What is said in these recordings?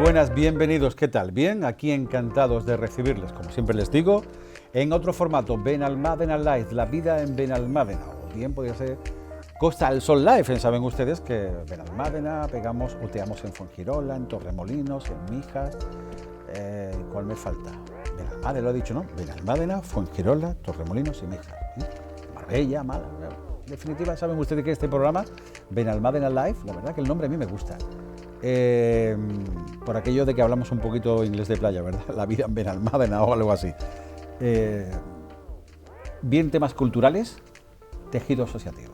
buenas, bienvenidos, ¿qué tal? Bien, aquí encantados de recibirles, como siempre les digo, en otro formato, Benalmádena Live, la vida en Benalmádena, o bien podría ser Costa del Sol Live, saben ustedes que Benalmádena, pegamos, oteamos en Fuengirola, en Torremolinos, en Mijas, ¿cuál me falta? Benalmádena, lo he dicho, ¿no? Benalmádena, Fuengirola, Torremolinos y Mijas, Marbella, Málaga. En definitiva, saben ustedes que este programa, Benalmádena Live, la verdad que el nombre a mí me gusta. Por aquello de que hablamos un poquito inglés de playa, ¿verdad? La vida en Benalmádena o algo así. Bien temas culturales, tejido asociativo.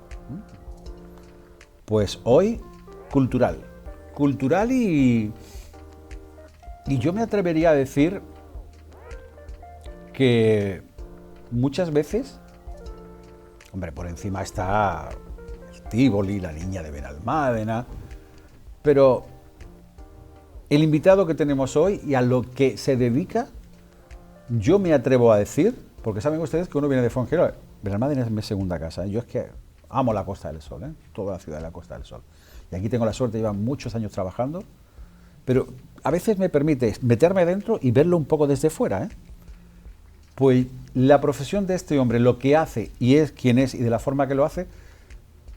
Pues hoy, cultural. Cultural y yo me atrevería a decir que muchas veces, hombre, por encima está el Tívoli, la niña de Benalmádena, pero el invitado que tenemos hoy y a lo que se dedica, yo me atrevo a decir, porque saben ustedes que uno viene de Fuengirola, Benalmádena es mi segunda casa, yo es que amo la Costa del Sol, toda la ciudad de la Costa del Sol. Y aquí tengo la suerte de llevar muchos años trabajando, pero a veces me permite meterme dentro y verlo un poco desde fuera. Pues la profesión de este hombre, lo que hace y es quien es y de la forma que lo hace,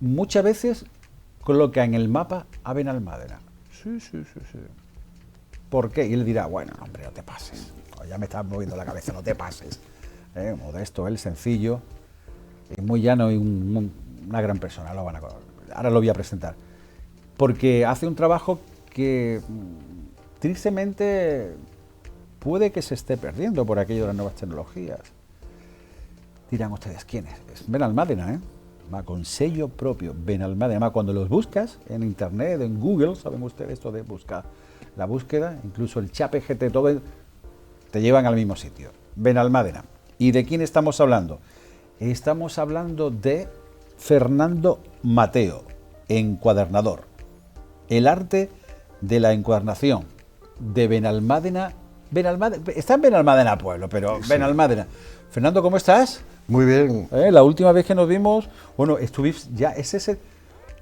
muchas veces coloca en el mapa a Benalmádena. Sí. ¿Por qué? Y él dirá, bueno, hombre, no te pases. Ya me estás moviendo la cabeza, no te pases. Modesto, él, sencillo, muy llano y una gran persona. Ahora lo voy a presentar. Porque hace un trabajo que tristemente puede que se esté perdiendo por aquello de las nuevas tecnologías. Dirán ustedes, ¿quién es? Es Benalmádena, Va con sello propio, Benalmádena. Cuando los buscas en internet, en Google, saben ustedes esto de buscar la búsqueda, incluso el ChatGPT, todo te llevan al mismo sitio. Benalmádena. ¿Y de quién estamos hablando? Estamos hablando de Fernando Mateo, encuadernador. El arte de la encuadernación de Benalmádena. Está en Benalmádena Pueblo, pero sí. Benalmádena. Fernando, ¿cómo estás? Muy bien. La última vez que nos vimos, bueno, estuviste ya, ese es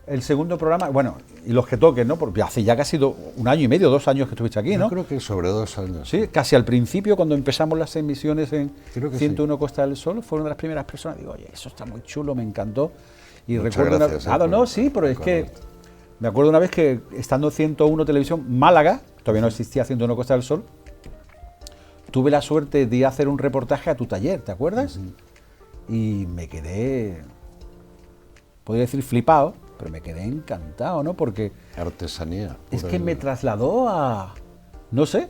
el segundo programa, bueno, y los que toquen, ¿no? Porque hace ya casi un año y medio, 2 años que estuviste aquí, ¿no? Yo creo que sobre 2 años. Sí, casi al principio, cuando empezamos las emisiones en 101 sí. Costa del Sol, fue una de las primeras personas. Digo, oye, eso está muy chulo, me encantó. Y muchas recuerdo gracias. Sí, pero es que me acuerdo una vez que estando en 101 Televisión, Málaga, todavía no existía 101 Costa del Sol, tuve la suerte de hacer un reportaje a tu taller, ¿te acuerdas? Y me quedé, podría decir flipado, pero me quedé encantado, ¿no? Porque artesanía. Es que me trasladó a, no sé,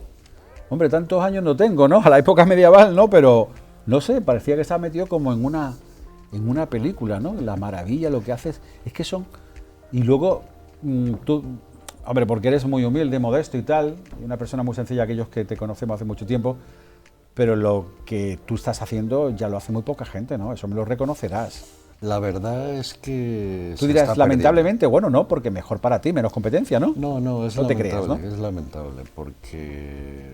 hombre, tantos años no tengo, ¿no? A la época medieval, ¿no? Pero, no sé, parecía que estaba metido como en una película, ¿no? La maravilla, lo que haces, es que son... Y luego, tú, hombre, porque eres muy humilde, modesto y tal, y una persona muy sencilla, aquellos que te conocemos hace mucho tiempo, pero lo que tú estás haciendo ya lo hace muy poca gente, ¿no? Eso me lo reconocerás. La verdad es que... Tú dirás, lamentablemente, bueno, no, porque mejor para ti, menos competencia, ¿no? No, es no lamentable, te creas, ¿no? Es lamentable, porque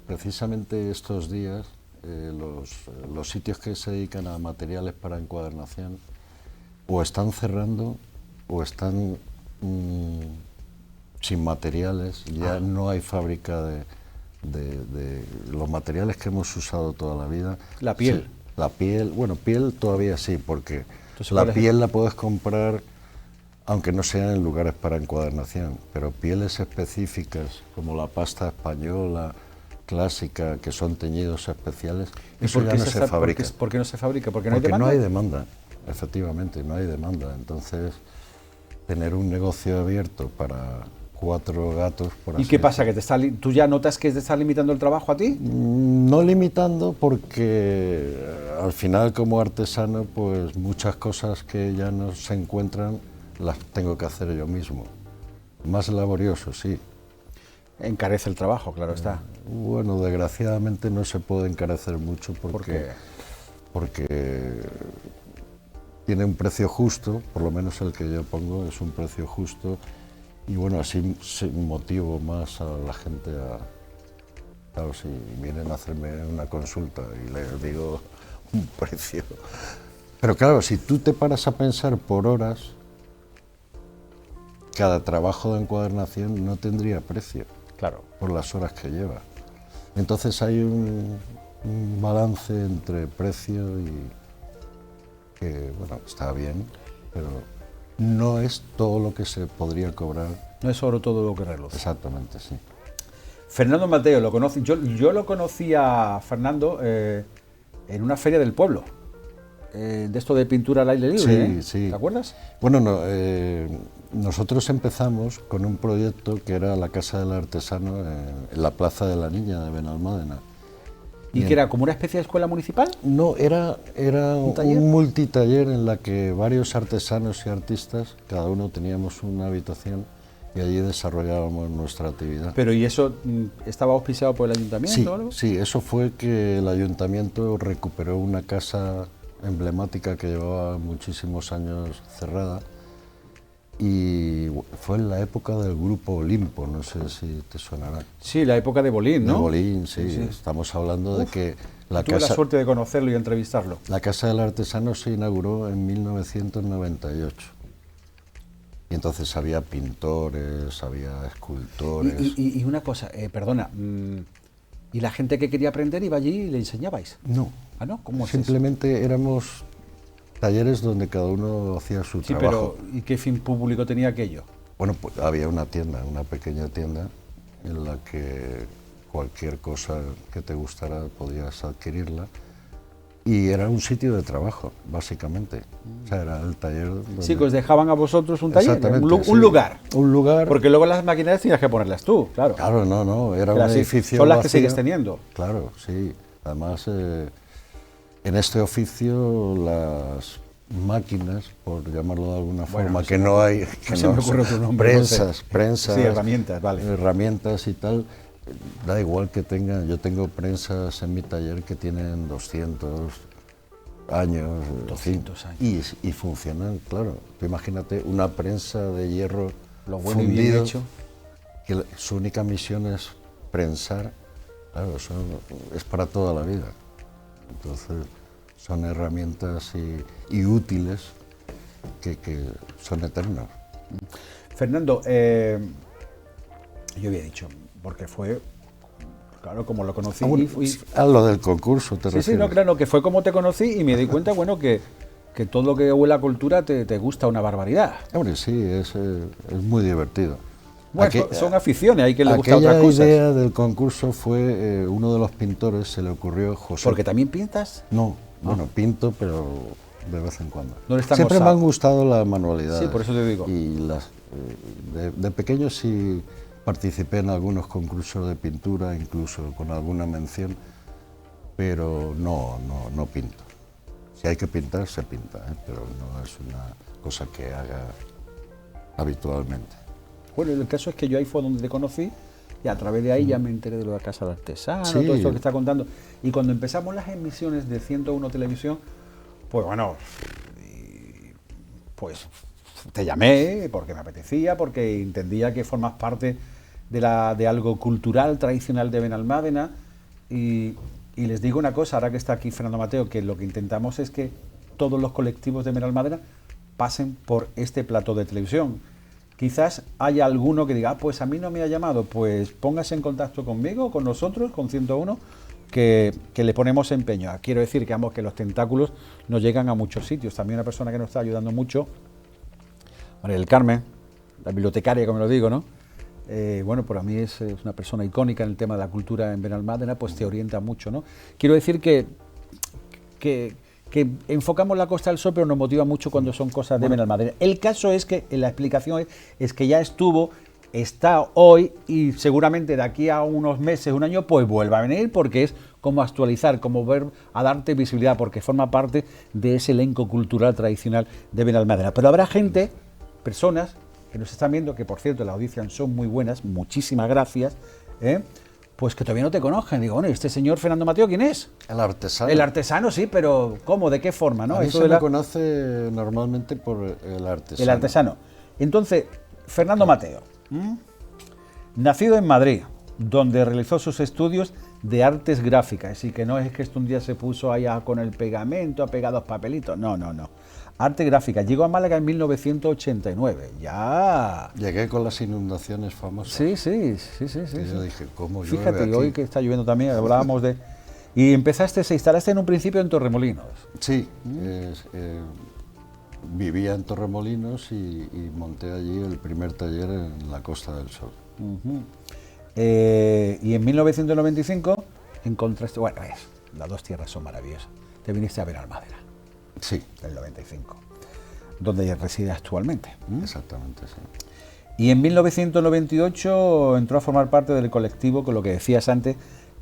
precisamente estos días los sitios que se dedican a materiales para encuadernación o están cerrando o están sin materiales, ya no hay fábrica de los materiales que hemos usado toda la vida. La piel. Sí, la piel, bueno, piel todavía sí, porque la piel la puedes comprar, aunque no sean en lugares para encuadernación, pero pieles específicas, como la pasta española, clásica, que son teñidos especiales, eso ya no se fabrica. ¿Por qué no se fabrica? Porque no hay demanda, efectivamente, no hay demanda. Entonces, tener un negocio abierto para 4 gatos, por así ¿Y qué pasa? ¿Que tú ya notas que te está limitando el trabajo a ti? No limitando, porque al final como artesano, pues muchas cosas que ya no se encuentran las tengo que hacer yo mismo. Más laborioso, sí. Encarece el trabajo, claro está. Bueno, desgraciadamente no se puede encarecer mucho porque tiene un precio justo, por lo menos el que yo pongo es un precio justo. Y bueno, así motivo más a la gente claro, si vienen a hacerme una consulta y les digo un precio. Pero claro, si tú te paras a pensar por horas, cada trabajo de encuadernación no tendría precio. Claro. por las horas que lleva. Entonces hay un balance entre precio y que, bueno, está bien, pero no es todo lo que se podría cobrar. No es oro todo lo que reluce. Exactamente, sí. Fernando Mateo, lo conocí, yo lo conocí a Fernando en una feria del pueblo, de esto de pintura al aire libre, Sí, sí. ¿Te acuerdas? Bueno, nosotros empezamos con un proyecto que era la Casa del Artesano en la Plaza de la Niña de Benalmádena. ¿Y que era como una especie de escuela municipal? No, era taller? un multitaller en la que varios artesanos y artistas, cada uno teníamos una habitación y allí desarrollábamos nuestra actividad. Pero ¿y eso estaba auspiciado por el ayuntamiento Sí, o algo? sí, eso fue que el ayuntamiento recuperó una casa emblemática que llevaba muchísimos años cerrada y fue en la época del grupo Olimpo, no sé si te sonará. Sí, la época de Bolín, ¿no? De Bolín, sí, Sí. estamos hablando de que Tuve la suerte de conocerlo y entrevistarlo. la Casa del Artesano se inauguró en 1998. Y entonces había pintores, había escultores. Y una cosa, perdona, ¿y la gente que quería aprender iba allí y le enseñabais? No, ¿Ah, no? ¿Cómo es simplemente éramos talleres donde cada uno hacía su eso? Sí, trabajo. pero ¿y qué fin público tenía aquello? Bueno, pues había una tienda, una pequeña tienda en la que cualquier cosa que te gustara podías adquirirla. Y era un sitio de trabajo, básicamente. O sea, era el taller donde... Sí, que os dejaban a vosotros un taller, Exactamente, sí. un lugar. Un lugar... Porque luego las maquinarias tenías que ponerlas tú, claro. Claro, no, era un Pero así, edificio son las que vacío. sigues teniendo. Claro, sí. Además, en este oficio las máquinas, por llamarlo de alguna forma, no se que me no ocurre- hay... no que se me ocurre otro nombre, no sé. Prensas... Sí, herramientas, vale. Herramientas y tal. Da igual que tengan... Yo tengo prensas en mi taller que tienen 200 años, 200 años. Y funcionan, claro. Tú imagínate una prensa de hierro Lo bueno y bien fundido, hecho. que su única misión es prensar, claro, eso es para toda la vida. Entonces, son herramientas y útiles que son eternas. Fernando, yo había dicho, porque fue, claro, como lo conocí. A lo del concurso, ¿te refieres? Sí, no, claro, que fue como te conocí y me di cuenta, bueno, que todo lo que huele a cultura te gusta una barbaridad. Hombre, sí, es muy divertido. Bueno, son aficiones, hay que le gusta otras Aquella cosas. idea del concurso fue uno de los pintores, se le ocurrió José. ¿Porque también pintas? No, bueno, pinto, pero de vez en cuando. No eres tan Siempre me osado. han gustado las manualidades. Sí, por eso te digo. Y de pequeño sí participé en algunos concursos de pintura, incluso con alguna mención, pero no pinto. Si hay que pintar, se pinta, pero no es una cosa que haga habitualmente. Bueno, el caso es que yo ahí fue donde te conocí y a través de ahí ya me enteré de lo de la Casa del Artesano, Sí. todo esto que está contando. Y cuando empezamos las emisiones de 101 Televisión, pues bueno, pues te llamé porque me apetecía, porque entendía que formas parte de algo cultural, tradicional de Benalmádena. Y les digo una cosa, ahora que está aquí Fernando Mateo, que lo que intentamos es que todos los colectivos de Benalmádena pasen por este plató de televisión. Quizás haya alguno que diga, pues a mí no me ha llamado, pues póngase en contacto conmigo, con nosotros, con 101, que le ponemos empeño. Quiero decir que, que los tentáculos nos llegan a muchos sitios. También una persona que nos está ayudando mucho, María del Carmen, la bibliotecaria, como lo digo, ¿no? Bueno, para mí es una persona icónica en el tema de la cultura en Benalmádena, pues te orienta mucho, ¿no? Quiero decir que enfocamos la Costa del Sol, pero nos motiva mucho cuando son cosas de Benalmádena. El caso es que la explicación es que ya estuvo, está hoy y seguramente de aquí a unos meses, un año, pues vuelva a venir, porque es como actualizar, como ver, a darte visibilidad, porque forma parte de ese elenco cultural tradicional de Benalmádena. Pero habrá gente, personas que nos están viendo, que por cierto las audiencias son muy buenas, muchísimas gracias, pues que todavía no te conocen. Digo, bueno, ¿este señor Fernando Mateo quién es? El artesano. El artesano, sí, pero ¿cómo? ¿De qué forma? ¿No? A mí Eso se de me conoce normalmente por el artesano. el artesano. Entonces, Fernando Mateo, nacido en Madrid, donde realizó sus estudios de artes gráficas. Así que no es que esto un día se puso allá con el pegamento, ha pegado los papelitos. No, no, no. Arte gráfica. Llegó a Málaga en 1989. Ya. Llegué con las inundaciones famosas. Sí. Y yo dije, ¿cómo llueve Fíjate, aquí? hoy que está lloviendo también, hablábamos de... Y se instalaste en un principio en Torremolinos. Sí, vivía en Torremolinos y monté allí el primer taller en la Costa del Sol. Y en 1995 encontraste... Bueno, las dos tierras son maravillosas. Te viniste a Benalmádena. Sí. Del 95, donde reside actualmente. Exactamente, sí. Y en 1998 entró a formar parte del colectivo, con lo que decías antes,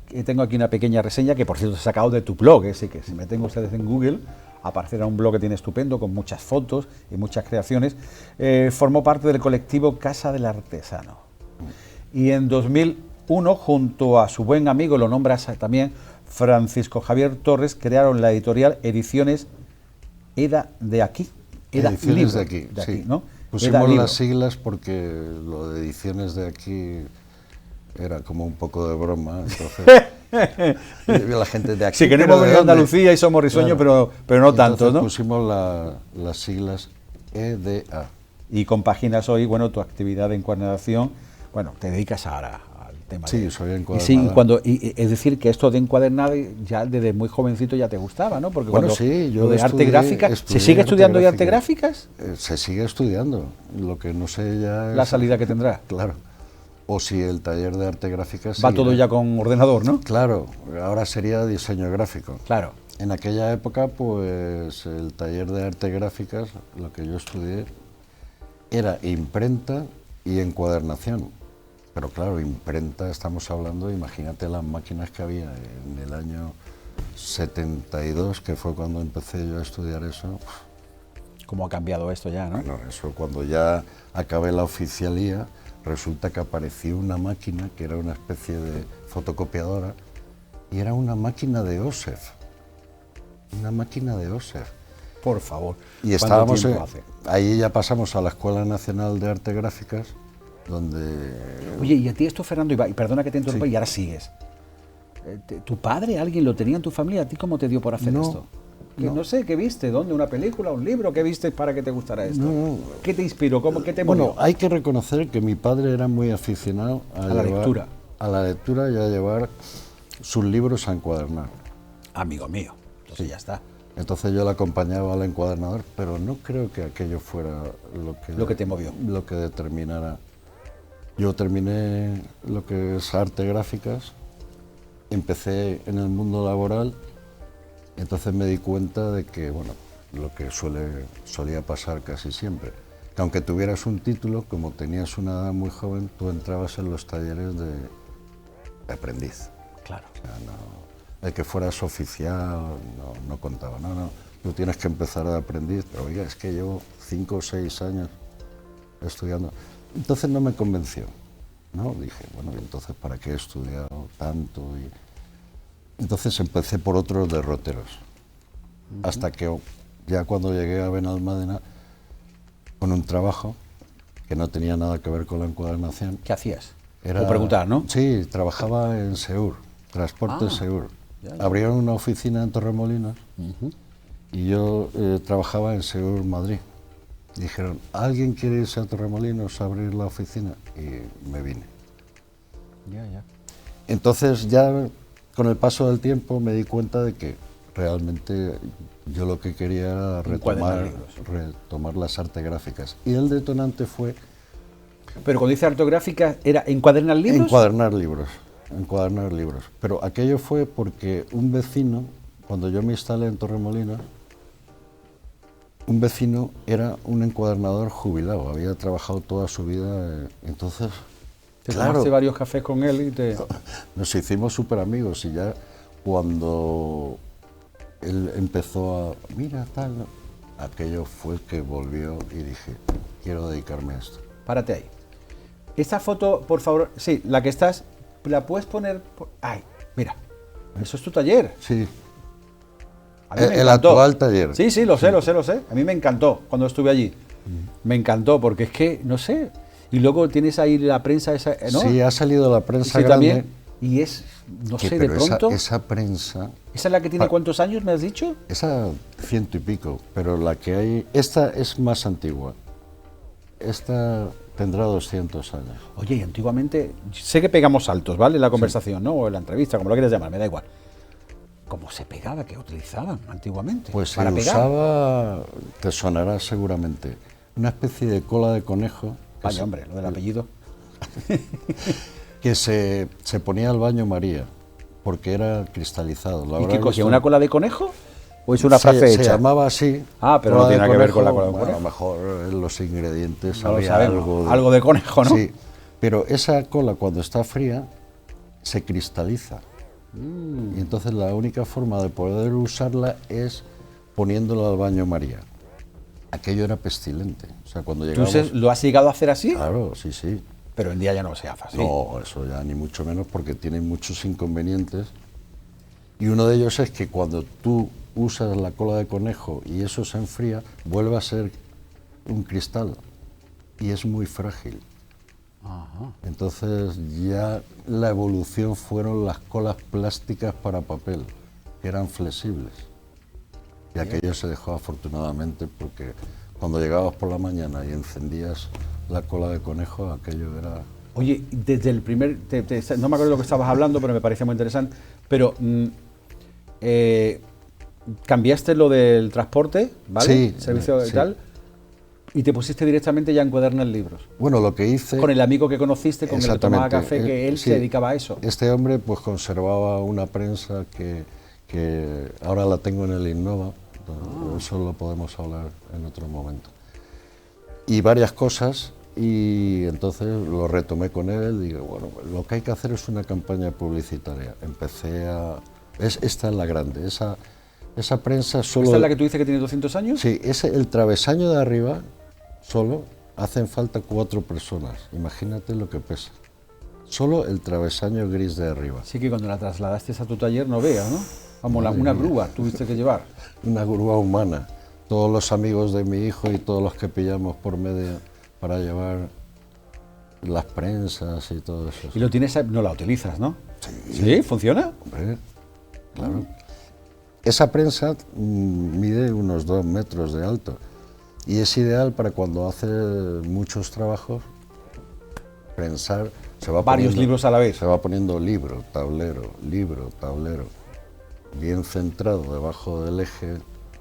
que tengo aquí una pequeña reseña, que por cierto he sacado de tu blog, así que si meten ustedes en Google, aparecerá un blog que tiene estupendo, con muchas fotos y muchas creaciones. Formó parte del colectivo Casa del Artesano. Y en 2001, junto a su buen amigo, lo nombras también, Francisco Javier Torres, crearon la editorial Ediciones Eda de aquí. Ediciones de aquí, sí. ¿no? Pusimos las siglas porque lo de Ediciones de aquí era como un poco de broma, entonces la gente de aquí. Sí, que no hemos venido a Andalucía y somos risueños, claro, pero no tanto, ¿no? Pusimos las siglas EDA. Y compaginas hoy, bueno, tu actividad de encuadernación, bueno, te dedicas ahora al tema. Sí, soy encuadernador. Es decir, que esto de encuadernar ya desde muy jovencito ya te gustaba, ¿no? Porque bueno, sí, yo lo de arte gráfica, ¿se sigue estudiando hoy arte gráficas? Se sigue estudiando, lo que no sé ya es... La salida que tendrá. Claro. O si el taller de arte gráfica... Va todo ya con ordenador, ¿no? Claro, ahora sería diseño gráfico. Claro. En aquella época, pues, el taller de arte gráficas, lo que yo estudié, era imprenta y encuadernación. Pero claro, imprenta, estamos hablando, imagínate las máquinas que había en el año 72, que fue cuando empecé yo a estudiar eso. ¿Cómo ha cambiado esto ya, no? Bueno, eso cuando ya acabé la oficialía, resulta que apareció una máquina que era una especie de fotocopiadora y era una máquina de OSEF. Una máquina de OSEF. Por favor. Y estábamos ahí ya pasamos a la Escuela Nacional de Artes Gráficas, donde... Oye, y a ti esto, Fernando, y perdona que te interrumpa, Sí. y ahora sigues. ¿Tu padre, alguien lo tenía en tu familia? ¿A ti cómo te dio por hacer esto? No sé, ¿qué viste? ¿Dónde? ¿Una película? ¿Un libro? ¿Qué viste para que te gustara esto? ¿Qué te inspiró? ¿Qué te movió? Bueno, hay que reconocer que mi padre era muy aficionado a la lectura. A la lectura y a llevar sus libros a encuadernar. Amigo mío, entonces ya está. Entonces yo le acompañaba al encuadernador, pero no creo que aquello fuera lo que te movió. Lo que determinara. Yo terminé lo que es arte gráficas, empecé en el mundo laboral, entonces me di cuenta de que, bueno, lo que solía pasar casi siempre, que aunque tuvieras un título, como tenías una edad muy joven, tú entrabas en los talleres de aprendiz. Claro. O sea, no, el que fueras oficial no contaba, no, tú tienes que empezar de aprendiz, pero oiga, es que llevo 5 o 6 años estudiando. Entonces no me convenció, ¿no? Dije, bueno, entonces ¿para qué he estudiado tanto? Entonces empecé por otros derroteros, hasta que ya cuando llegué a Benalmádena, con un trabajo que no tenía nada que ver con la encuadernación. ¿Qué hacías? O preguntar, ¿no? Sí, trabajaba en Seur, Transportes Seur. Ya. Abrieron una oficina en Torremolinos y yo trabajaba en Seur Madrid. Dijeron, ¿alguien quiere irse a Torremolinos a abrir la oficina? Y me vine. Ya. Entonces ya con el paso del tiempo me di cuenta de que realmente yo lo que quería era retomar las artes gráficas. Y el detonante fue... Pero cuando dice arte gráfica, ¿era encuadernar libros? Encuadernar libros. Pero aquello fue porque un vecino, cuando yo me instalé en Torremolinos, un vecino era un encuadernador jubilado, había trabajado toda su vida, entonces... Te tomaste varios cafés con él y te... Nos hicimos súper amigos y ya cuando él empezó a... Mira, tal... Aquello fue el que volvió y dije, quiero dedicarme a esto. Párate ahí. Esta foto, por favor, sí, la que estás, ¿la puedes poner? Ay, mira, eso es tu taller. Sí. El actual taller. Sí, lo sé. A mí me encantó cuando estuve allí. Me encantó porque es que, no sé, Y luego tienes ahí la prensa esa, ¿no? Sí, ha salido la prensa Sí, grande. también. Y es, no sé, de Pero pronto. esa prensa, ¿Esa es la que tiene cuántos años, me has dicho? esa 100 y pico, pero la que hay, esta es más antigua. Esta tendrá 200 años. Oye, y antiguamente, sé que pegamos saltos, ¿vale? En la conversación, ¿no? O en la entrevista, como lo quieras llamar, me da igual. ¿Cómo se pegaba? ¿Qué utilizaban antiguamente? Pues se para pegar. usaba, te sonará seguramente, una especie de cola de conejo Vaya, hombre, lo del apellido. que se ponía al baño María, porque era cristalizado. ¿Y qué cogía? ¿Una cola de conejo? ¿O es una frase se hecha? llamaba así. Ah, pero cola no tiene de nada que ver con la conejo. cola de Bueno, a conejo. lo mejor en los ingredientes No lo había sabemos. algo Algo de conejo, ¿no? Sí, pero esa cola cuando está fría se cristaliza. Y entonces la única forma de poder usarla es poniéndola al baño María. Aquello era pestilente. O sea, cuando ¿Tú llegábamos... lo has llegado a hacer así? Claro, sí, sí. Pero hoy en día ya no se hace así. No, eso ya ni mucho menos porque tiene muchos inconvenientes. Y uno de ellos es que cuando tú usas la cola de conejo y eso se enfría, vuelve a ser un cristal y es muy frágil. Ajá. Entonces ya la evolución fueron las colas plásticas para papel, que eran flexibles. Y aquello se dejó afortunadamente porque cuando llegabas por la mañana y encendías la cola de conejo, aquello era... Oye, desde el primer... no me acuerdo de lo que estabas hablando, pero me parecía muy interesante. Pero cambiaste lo del transporte, ¿vale? Sí, Servicio y sí. tal. Y te pusiste directamente ya a encuadernar libros. Bueno, lo que hice... Con el amigo que conociste, con el que tomaba Exactamente, café, que él sí. se dedicaba a eso. Este hombre pues conservaba una prensa que ahora la tengo en el Innova, eso lo podemos hablar en otro momento. Y varias cosas, y entonces lo retomé con él, digo, bueno, lo que hay que hacer es una campaña publicitaria. Empecé a... esta es la grande, esa prensa solo... ¿Esta es la que tú dices que tiene 200 años? Sí, el travesaño de arriba, solo, hacen falta 4 personas. Imagínate lo que pesa. Solo el travesaño gris de arriba. Sí, que cuando la trasladaste a tu taller no veas, ¿no? Vamos, una grúa tuviste que llevar. Una grúa humana. Todos los amigos de mi hijo y todos los que pillamos por medio para llevar las prensas y todo eso. Y lo tienes, no la utilizas, ¿no? Sí. ¿Sí? ¿Funciona? Hombre, claro. Esa prensa mide unos 2 metros de alto y es ideal para cuando hace muchos trabajos, prensar, Varios libros a la vez. Se va poniendo libro, tablero, bien centrado debajo del eje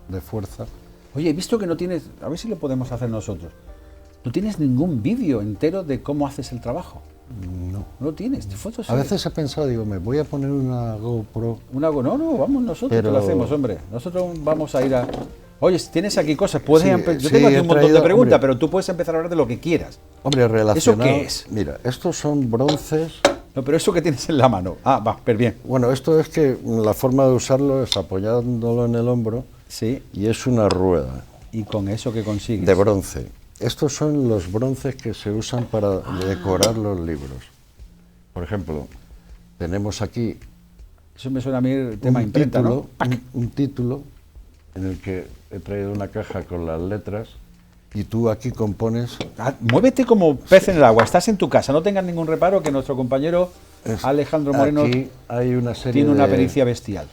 de fuerza. Oye, he visto que no tienes, a ver si lo podemos hacer nosotros, no tienes ningún vídeo entero de cómo haces el trabajo. No. No lo tienes, de fotos. A veces he pensado, digo, me voy a poner una GoPro. No, vamos nosotros, Pero- que lo hacemos, hombre. Nosotros vamos a ir a... Oye, si tienes aquí cosas, puedes Sí, yo sí, tengo aquí he un montón de traído, preguntas, hombre. pero tú puedes empezar a hablar de lo que quieras. Hombre, relacionado... qué es? Mira, estos son bronces. No, pero eso que tienes en la mano. Ah, va, pero bien. Bueno, esto es que la forma de usarlo es apoyándolo en el hombro Sí, y es una rueda y con eso que consigues. de bronce. Estos son los bronces que se usan para decorar los libros. Por ejemplo, tenemos aquí Eso me suena a mí el tema imprenta, ¿no? un título en el que he traído una caja con las letras y tú aquí compones... Ah, muévete como pez en el agua, estás en tu casa, no tengas ningún reparo que nuestro compañero Alejandro Moreno Aquí hay una serie tiene una de- pericia bestial.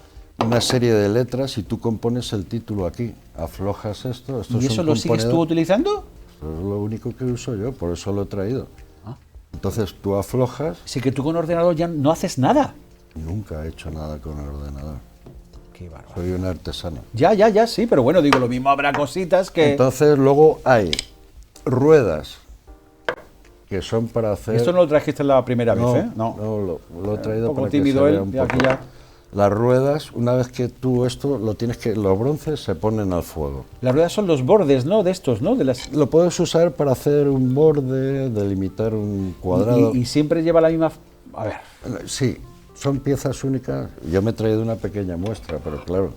una serie de letras y tú compones el título aquí. Aflojas esto. Esto ¿Y es eso un lo sigues tú componedor. utilizando? Esto es lo único que uso yo, por eso lo he traído. Ah. Entonces tú aflojas. Así que tú con ordenador ya no haces nada. Nunca he hecho nada con el ordenador. Qué bárbaro. Soy un artesano. Ya, sí, pero bueno, digo, lo mismo habrá cositas que... Entonces luego hay ruedas que son para hacer... Esto no lo trajiste la primera no, vez, ¿eh? no, lo he traído un poco para que tímido se él, vea un y aquí poco. ya... Las ruedas, una vez que tú esto lo tienes que... Los bronces se ponen al fuego. Las ruedas son los bordes, ¿no? De estos, ¿no? De las... Lo puedes usar para hacer un borde, delimitar un cuadrado. Y siempre lleva la misma... A ver, Sí, son piezas únicas. Yo me he traído una pequeña muestra, pero claro,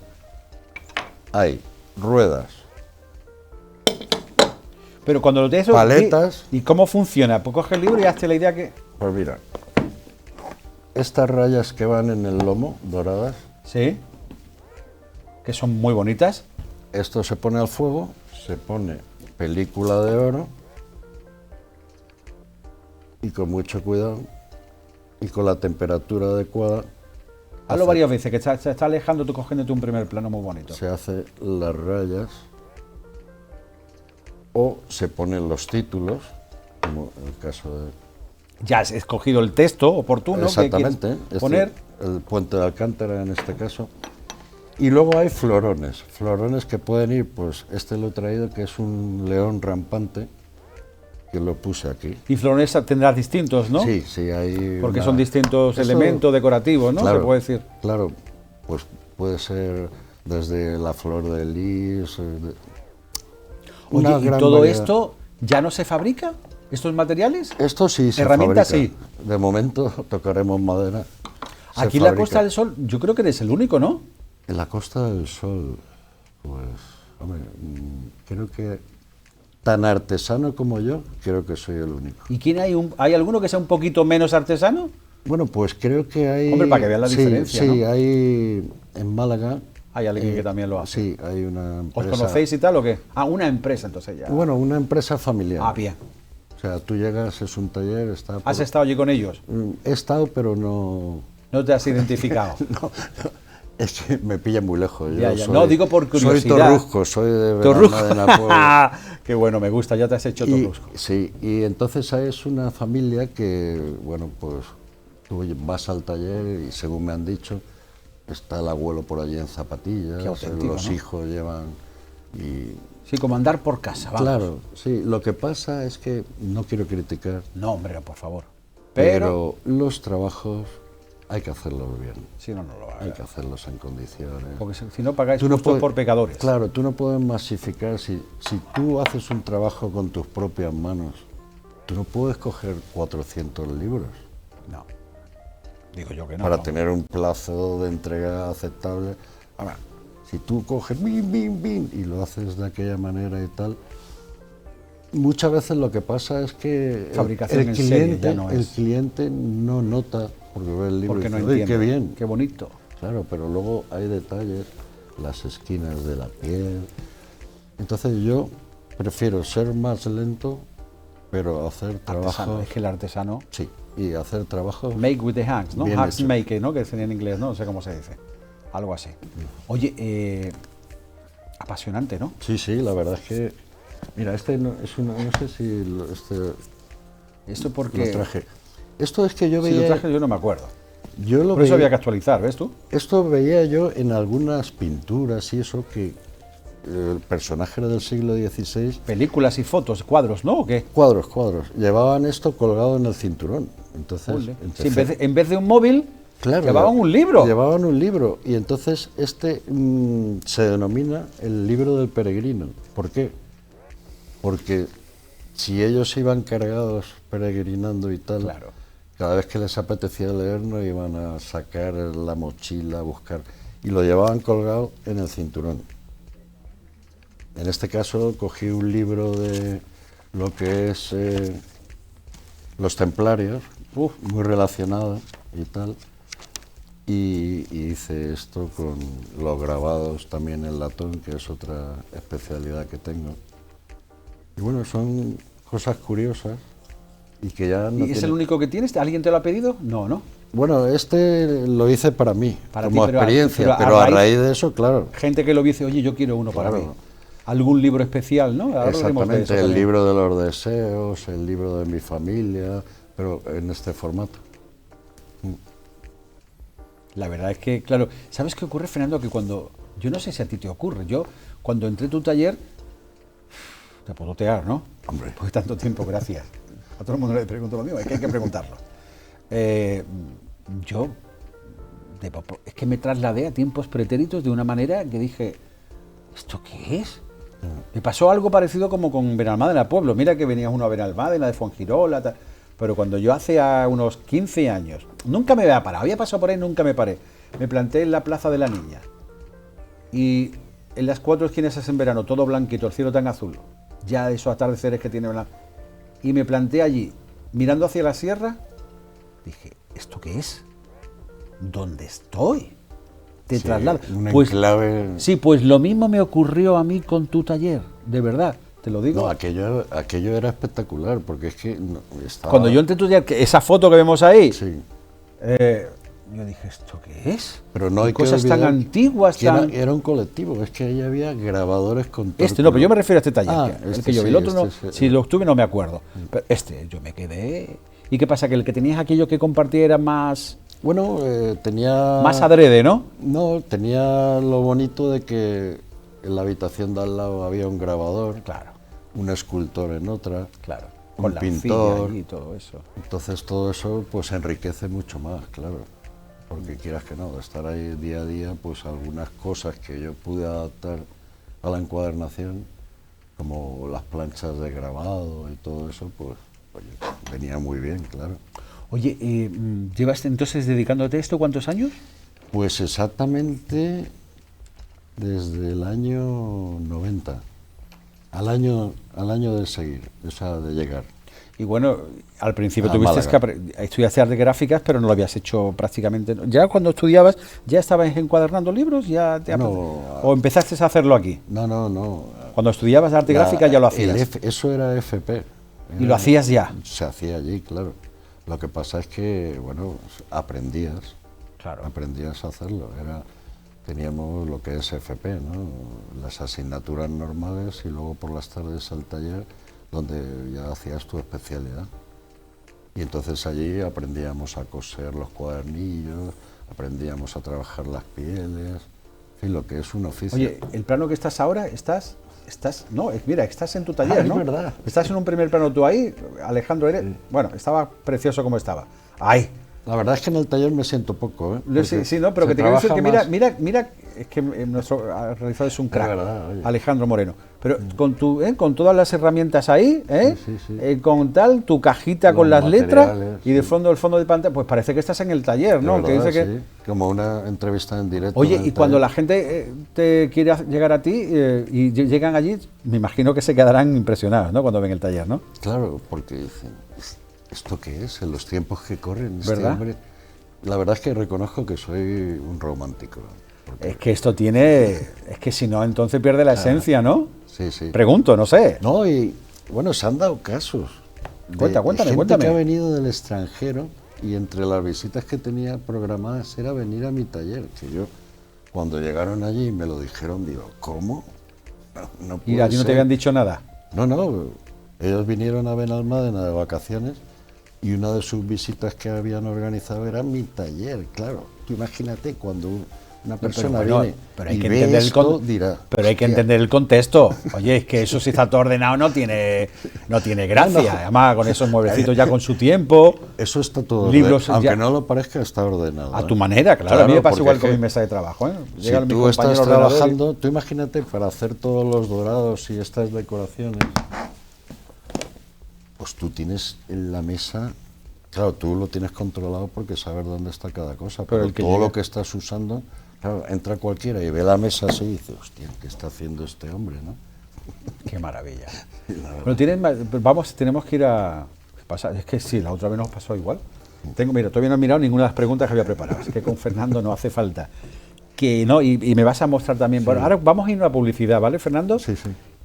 hay ruedas, pero cuando lo tienes... Paletas. ¿Y cómo funciona? Pues coge el libro y hazte la idea que... pues mira, estas rayas que van en el lomo, doradas, Sí. Que son muy bonitas. esto se pone al fuego, se pone película de oro y con mucho cuidado y con la temperatura adecuada. Hazlo varias veces, que se está alejando, tú cogiéndote un primer plano muy bonito. Se hace las rayas o se ponen los títulos, como en el caso de... Ya has escogido el texto oportuno Exactamente, que quieres poner. el puente de Alcántara en este caso. Y luego hay florones que pueden ir, pues este lo he traído, que es un león rampante, que lo puse aquí. Y florones tendrás distintos, ¿no? Sí, sí, hay... Porque son distintos elementos decorativos, ¿no? Claro, Se puede decir. claro, pues puede ser desde la flor de lis... Oye, ¿y todo esto ya no se fabrica? ¿Estos materiales? Esto sí se Herramientas fabrica. sí. De momento tocaremos madera. Aquí en la Costa del Sol, yo creo que eres el único, ¿no? En la Costa del Sol, pues, hombre, creo que tan artesano como yo, creo que soy el único. ¿Y quién hay alguno que sea un poquito menos artesano? Bueno, pues creo que hay... Hombre, para que vean la diferencia, Sí, ¿no? hay en Málaga... Hay alguien que también lo hace. Sí, hay una empresa... ¿Os conocéis y tal o qué? Ah, una empresa, entonces ya. Bueno, una empresa familiar. Ah, bien. O sea, tú llegas, es un taller, está... ¿Has estado allí con ellos? He estado, pero no... ¿No te has identificado? No, es que me pilla muy lejos. Ya, ya. No, digo por curiosidad. Soy torrusco, soy de Torrusco. Benalmádena. Qué bueno, me gusta, ya te has hecho torrusco. Sí, y entonces es una familia que, bueno, pues tú vas al taller y según me han dicho, está el abuelo por allí en zapatillas, Qué auténtico, los ¿no? hijos llevan y... Sí, como andar por casa, vamos. Claro, sí, lo que pasa es que no quiero criticar, No, hombre, no, por favor. pero los trabajos hay que hacerlos bien. Si no, no lo Hay hagas. que hacerlos en condiciones. Porque si no pagáis Tú no justos puedes- por pecadores. Claro, tú no puedes masificar. Si tú haces un trabajo con tus propias manos, tú no puedes coger 400 libros No. Digo yo que no. para no. tener un plazo de entrega aceptable. Ahora, si tú coges bin, bin, bin y lo haces de aquella manera y tal, muchas veces lo que pasa es que Fabricación en serie ya no el es. cliente no nota porque ve el libro Porque y no dice, "Oye, entiende. qué bien". Qué bonito. Claro, pero luego hay detalles, las esquinas de la piel. Entonces yo prefiero ser más lento, pero hacer Artesano. trabajo... Es que el artesano... Sí, y hacer trabajo... Make with the hands, ¿no? Bien Hands hecho. make, ¿no? Que es en inglés, ¿no? No sé cómo se dice. Algo así. Oye, apasionante, ¿no? Sí, sí, la verdad es que... Mira, este no, es una... No sé si Esto porque... lo traje. Esto es que yo Si lo veía... traje yo no me acuerdo. yo lo Por eso veía- había que actualizar, ¿ves tú? Esto veía yo en algunas pinturas y eso que el personaje del siglo XVI... Películas y fotos, cuadros, ¿no? ¿O qué? Cuadros, llevaban esto colgado en el cinturón. Entonces, Ole. empecé- Sí, en vez de un móvil, Claro, llevaban un libro. Llevaban un libro y entonces este se denomina el libro del peregrino. ¿Por qué? Porque si ellos iban cargados peregrinando y tal, Claro. cada vez que les apetecía leer no iban a sacar la mochila, a buscar, y lo llevaban colgado en el cinturón. En este caso cogí un libro de lo que es los templarios, muy relacionado y tal, y hice esto con los grabados también en latón, que es otra especialidad que tengo. Y bueno, son cosas curiosas y que ya no ¿Y es el tienen- único que tienes? ¿Alguien te lo ha pedido? No, ¿no? Bueno, este lo hice para mí, Para como ti, pero experiencia, a pero a raíz- raíz de eso, claro. Gente que lo dice, oye, yo quiero uno para Claro. mí. Algún libro especial, ¿no? Ahora hablaremos de eso Exactamente, el también. libro de los deseos, el libro de mi familia, pero en este formato. La verdad es que, claro, ¿sabes qué ocurre, Fernando? Que cuando, yo no sé si a ti te ocurre, yo cuando entré a tu taller, te puedo tear, ¿no? Hombre. Pues tanto tiempo, gracias. A todo el mundo le pregunto lo mismo, es que hay que preguntarlo. Yo, es que me trasladé a tiempos pretéritos de una manera que dije, ¿esto qué es? Me pasó algo parecido como con Benalmádena Pueblo. Mira que venía uno a Benalmádena, de Fuengirola, tal. Pero cuando yo hace unos 15 años, nunca me había parado, había pasado por ahí, nunca me paré. Me planté en la Plaza de la Niña. Y en las 4 esquinas es en verano, todo blanquito, el cielo tan azul. Ya esos atardeceres que tiene blanco. Y me planté allí, mirando hacia la sierra, dije, ¿esto qué es? ¿Dónde estoy? Te Sí, traslado. un Pues, enclave. sí, pues lo mismo me ocurrió a mí con tu taller, de verdad. te lo digo. No, aquello era espectacular, porque es que estaba... Cuando yo entré en tu taller, esa foto que vemos ahí, Sí. yo dije, ¿esto qué es? Pero no hay que cosas tan olvidar antiguas, que era un colectivo, es que ahí había grabadores con... No, pero yo me refiero a este taller, Ah, el que yo vi. El otro no, sí. si lo estuve no me acuerdo. Pero yo me quedé... ¿Y qué pasa? Que el que tenías aquello que compartía era más... Bueno, tenía... Más adrede, ¿no? No, tenía lo bonito de que en la habitación de al lado había un grabador, Claro, un escultor en otra, claro. un Con la pintor. arcilla y todo eso. Entonces todo eso pues enriquece mucho más, claro. Porque quieras que no, de estar ahí día a día, pues algunas cosas que yo pude adaptar a la encuadernación, como las planchas de grabado y todo eso, pues oye, venía muy bien, claro. Oye, ¿llevas entonces dedicándote a esto cuántos años? Pues exactamente desde el año 90, al año de seguir, o sea, de llegar. Y bueno, al principio A tuviste que Málaga. estudiar artes gráficas, pero no lo habías hecho prácticamente. ¿Ya cuando estudiabas, ya estabas encuadernando libros? ¿O empezaste a hacerlo aquí? No. Cuando estudiabas arte gráfica ya lo hacías. Eso era FP. ¿Y lo hacías ya? Se hacía allí, claro. Lo que pasa es que, bueno, aprendías. Claro. Aprendías a hacerlo. Teníamos lo que es FP, ¿no? Las asignaturas normales y luego por las tardes al taller donde ya hacías tu especialidad. Y entonces allí aprendíamos a coser los cuadernillos, aprendíamos a trabajar las pieles, en fin, lo que es un oficio. Oye, el plano que estás ahora, mira, estás en tu taller, ¿no? Es verdad. Estás en un primer plano tú ahí, Alejandro, bueno, estaba precioso como estaba. ¡Ay! La verdad es que en el taller me siento poco, ¿eh? Sí, no, pero que te quiero decir que mira, es que nuestro realizador es un crack, verdad, Alejandro Moreno. Pero con todas las herramientas ahí, Sí. Con tu cajita Los con las letras materiales, y de fondo el fondo de pantalla, pues parece que estás en el taller, ¿no? De Que verdad, dice sí. Como una entrevista en directo. Oye, en el y cuando taller. la gente te quiere llegar a ti y llegan allí, me imagino que se quedarán impresionados, ¿no? Cuando ven el taller, ¿no? Claro, porque dicen, ¿esto qué es? En los tiempos que corren, ¿Verdad? hombre... La verdad es que reconozco que soy un romántico. Es que esto es que si no, entonces pierde la esencia, ¿no? Sí. Pregunto, no sé. No, y bueno, se han dado casos. Cuéntame. Gente que ha venido del extranjero y entre las visitas que tenía programadas era venir a mi taller, que yo cuando llegaron allí me lo dijeron, digo, ¿cómo? No puede ¿Y a ti no te ser. habían dicho nada? No, ellos vinieron a Benalmádena de vacaciones y una de sus visitas que habían organizado era mi taller, claro. Tú imagínate cuando una persona viene pero hay y que ve entender esto, dirá... Pero hay que "Hostia". entender el contexto. Oye, es que eso si está todo ordenado no tiene gracia. No. Además, con esos mueblecitos ya con su tiempo, Eso está todo libros aunque ya- no lo parezca, está ordenado. a ¿eh? tu manera, claro. A mí me pasa porque igual es con que mi mesa de trabajo. ¿eh? Si Llega mi tú compañero estás ordenador y- trabajando, tú imagínate para hacer todos los dorados y estas decoraciones, pues tú tienes en la mesa, claro, tú lo tienes controlado porque sabes dónde está cada cosa, pero el que todo llega- lo que estás usando, claro, entra cualquiera y ve la mesa así y dice, hostia, ¿qué está haciendo este hombre, no? Qué maravilla. La verdad. Bueno, tenemos que ir a... Es que sí, la otra vez nos pasó igual. Mira, todavía no he mirado ninguna de las preguntas que había preparado. Es que con Fernando no hace falta. Que no, y me vas a mostrar también. Bueno, ahora vamos a ir a una publicidad, ¿vale, Fernando? Sí.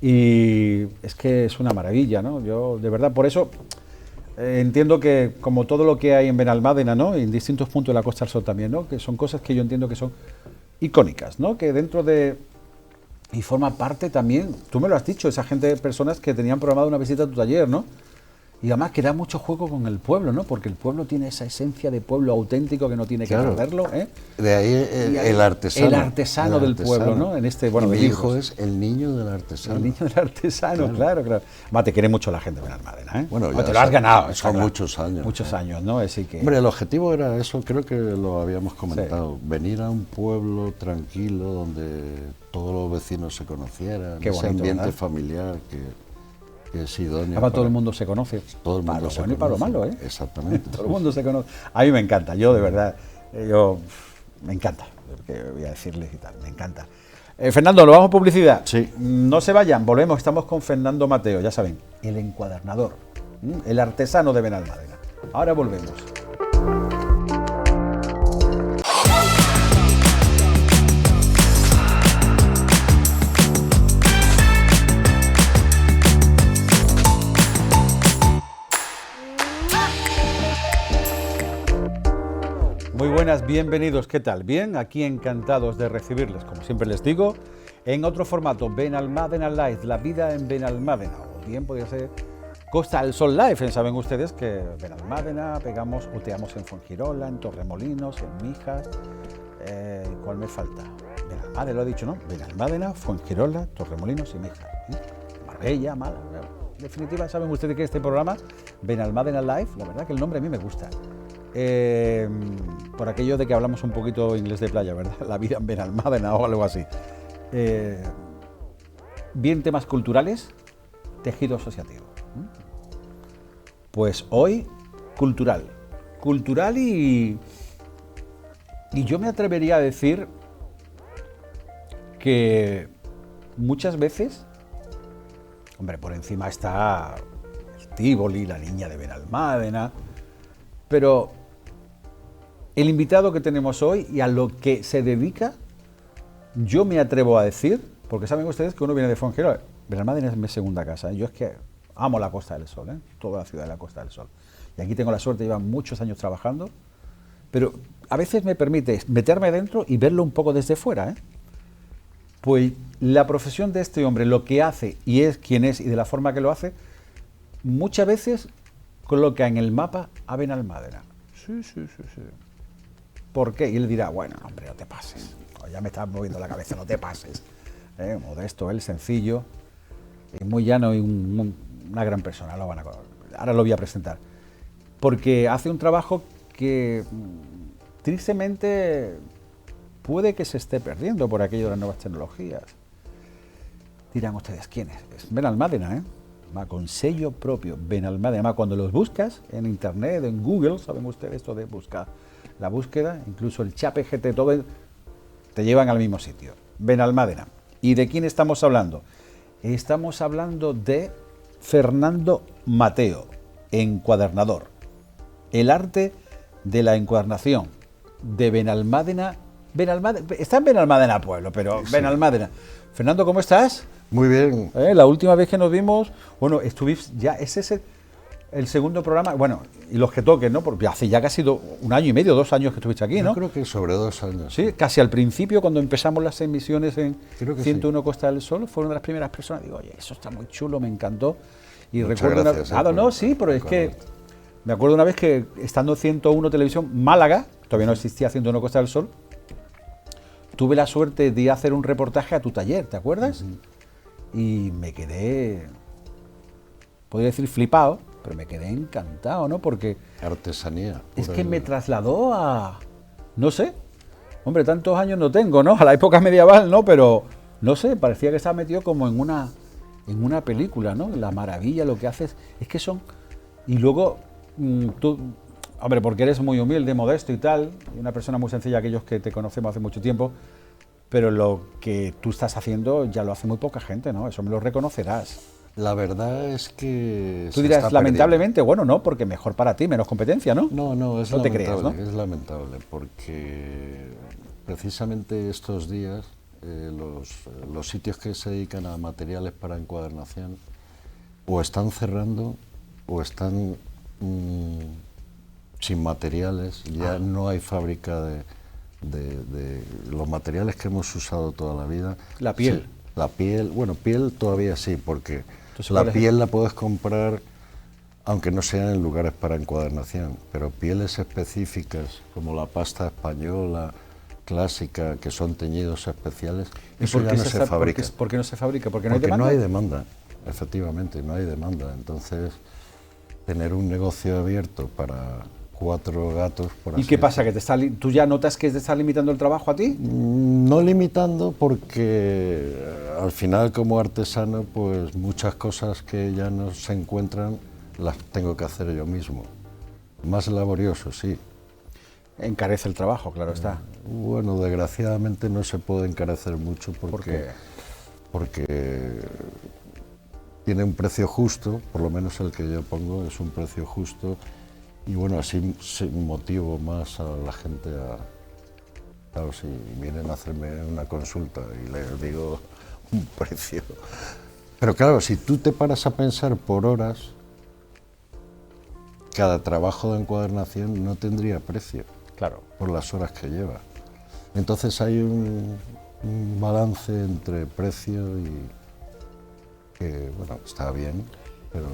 Y es que es una maravilla, ¿no? Yo, de verdad, por eso entiendo que, como todo lo que hay en Benalmádena, ¿no? Y en distintos puntos de la Costa del Sol también, ¿no? Que son cosas que yo entiendo que son icónicas, ¿no? Que dentro de... Y forma parte también, tú me lo has dicho, esa gente, personas que tenían programado una visita a tu taller, ¿no? Y además que da mucho juego con el pueblo, ¿no? Porque el pueblo tiene esa esencia de pueblo auténtico que no tiene que Claro. perderlo, ¿eh? De ahí el artesano. El artesano del pueblo, ¿no? En este, bueno, Y de mi libros. hijo es el niño del artesano. El niño del artesano, claro. Va, te quiere mucho la gente de Benalmádena, ¿eh? Bueno, Va, ya te lo has ganado. está son claro. muchos años. Muchos años, ¿no? Así que... Hombre, el objetivo era eso, creo que lo habíamos comentado, venir a un pueblo tranquilo donde todos los vecinos se conocieran, Qué ese bonito, ambiente ¿verdad? familiar que es idóneo. Además, todo el mundo se conoce. Todo el mundo para lo se bueno y para lo conoce. malo, ¿eh? Exactamente. Todo el mundo se conoce. A mí me encanta, yo de verdad, me encanta, que voy a decirles y tal, me encanta. Fernando, ¿lo vamos a publicidad? Sí. No se vayan, volvemos, estamos con Fernando Mateo, ya saben, el encuadernador, el artesano de Benalmádena. Ahora volvemos. buenas, bienvenidos, ¿qué tal? Bien, aquí encantados de recibirles, como siempre les digo, en otro formato, Benalmádena Live, la vida en Benalmádena, o bien podría ser Costa del Sol Live, saben ustedes que Benalmádena, oteamos en Fuengirola, en Torremolinos, en Mijas, ¿cuál me falta? Benalmádena, lo he dicho, ¿no? Benalmádena, Fuengirola, Torremolinos y Mijas, Marbella, Málaga. En definitiva, saben ustedes que este programa, Benalmádena Live, la verdad que el nombre a mí me gusta. Por aquello de que hablamos un poquito inglés de playa, ¿verdad? La vida en Benalmádena o algo así. Bien temas culturales, tejido asociativo. Pues hoy, cultural y yo me atrevería a decir que muchas veces, hombre, por encima está el Tívoli, la niña de Benalmádena, pero el invitado que tenemos hoy y a lo que se dedica, yo me atrevo a decir, porque saben ustedes que uno viene de Fuengirola, Benalmádena es mi segunda casa, yo es que amo la Costa del Sol, toda la ciudad de la Costa del Sol. Y aquí tengo la suerte de llevar muchos años trabajando, pero a veces me permite meterme dentro y verlo un poco desde fuera. Pues la profesión de este hombre, lo que hace y es quien es y de la forma que lo hace, muchas veces coloca en el mapa a Benalmádena. Sí. ¿Por qué? Y él dirá, bueno, hombre, no te pases. Ya me estás moviendo la cabeza, no te pases. Modesto, él, sencillo, muy llano y una gran persona. Ahora lo voy a presentar. Porque hace un trabajo que tristemente puede que se esté perdiendo por aquello de las nuevas tecnologías. Dirán ustedes, ¿quién es? Es Benalmádena, con sello propio, Benalmádena. Cuando los buscas en internet, en Google, saben ustedes esto de buscar la búsqueda, incluso el ChatGPT, todo te llevan al mismo sitio. Benalmádena. ¿Y de quién estamos hablando? Estamos hablando de Fernando Mateo, encuadernador. El arte de la encuadernación de Benalmádena. Está en Benalmádena Pueblo, pero sí. Benalmádena. Fernando, ¿cómo estás? Muy bien. La última vez que nos vimos, bueno, estuviste ya, ese es el segundo programa, bueno, y los que toquen, ¿no? Porque hace ya casi un año y medio, 2 años que estuviste aquí, ¿no? Yo creo que sobre 2 años. Sí, casi al principio, cuando empezamos las emisiones en 101 sí. Costa del Sol, fue una de las primeras personas. Digo, oye, eso está muy chulo, me encantó. Y muchas recuerdo gracias, sí, pero es que me acuerdo una vez que estando en 101 Televisión, Málaga, todavía no existía 101 Costa del Sol, tuve la suerte de hacer un reportaje a tu taller, ¿te acuerdas? Y me quedé, podría decir flipado, pero me quedé encantado, ¿no? Porque artesanía. Es que me trasladó a, no sé, hombre, tantos años no tengo, ¿no? A la época medieval, ¿no? Pero, no sé, parecía que estaba metido como en una película, ¿no? La maravilla, lo que haces, es que son... Y luego, tú, hombre, porque eres muy humilde, modesto y tal, y una persona muy sencilla, aquellos que te conocemos hace mucho tiempo, pero lo que tú estás haciendo ya lo hace muy poca gente, ¿no? Eso me lo reconocerás. La verdad es que... Tú dirás, lamentablemente, bueno, no, porque mejor para ti, menos competencia, ¿no? No, es no lamentable, te creas, ¿no? Es lamentable, porque precisamente estos días los sitios que se dedican a materiales para encuadernación o están cerrando o están sin materiales, ya no hay fábrica de los materiales que hemos usado toda la vida. La piel. Sí, la piel, bueno, piel todavía sí, porque la piel la puedes comprar aunque no sean en lugares para encuadernación, pero pieles específicas como la pasta española clásica, que son teñidos especiales, eso ya no se fabrica. ¿Por qué no se fabrica? Porque no hay demanda, efectivamente, no hay demanda. Entonces, tener un negocio abierto para 4 gatos, por así ¿Y qué pasa? ¿Que tú ya notas que te está limitando el trabajo a ti? No limitando, porque al final como artesano, pues muchas cosas que ya no se encuentran las tengo que hacer yo mismo. Más laborioso, sí. Encarece el trabajo, claro está. Bueno, desgraciadamente no se puede encarecer mucho porque tiene un precio justo, por lo menos el que yo pongo es un precio justo, y bueno, así motivo más a la gente claro, si vienen a hacerme una consulta y les digo un precio. Pero claro, si tú te paras a pensar por horas, cada trabajo de encuadernación no tendría precio. Claro. por las horas que lleva. Entonces hay un balance entre precio y que, bueno, está bien, pero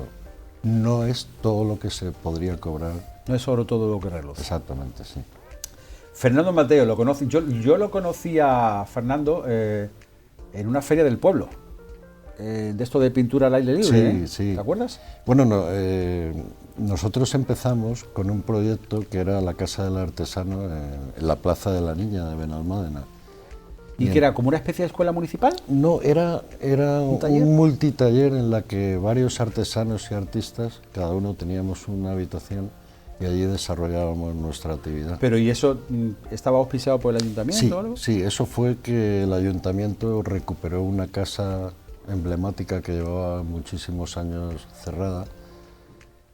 no es todo lo que se podría cobrar. No es oro todo lo que reluce. Exactamente, sí. Fernando Mateo, lo conocí, yo lo conocí a Fernando en una feria del pueblo, de esto de pintura al aire libre, Sí. ¿Te acuerdas? Bueno, no, nosotros empezamos con un proyecto que era la Casa del Artesano en la Plaza de la Niña de Benalmádena. ¿Y que era como una especie de escuela municipal? No, era taller? un multitaller en la que varios artesanos y artistas, cada uno teníamos una habitación y allí desarrollábamos nuestra actividad. Pero ¿y eso estaba auspiciado por el ayuntamiento Sí, o algo? sí, eso fue que el ayuntamiento recuperó una casa emblemática que llevaba muchísimos años cerrada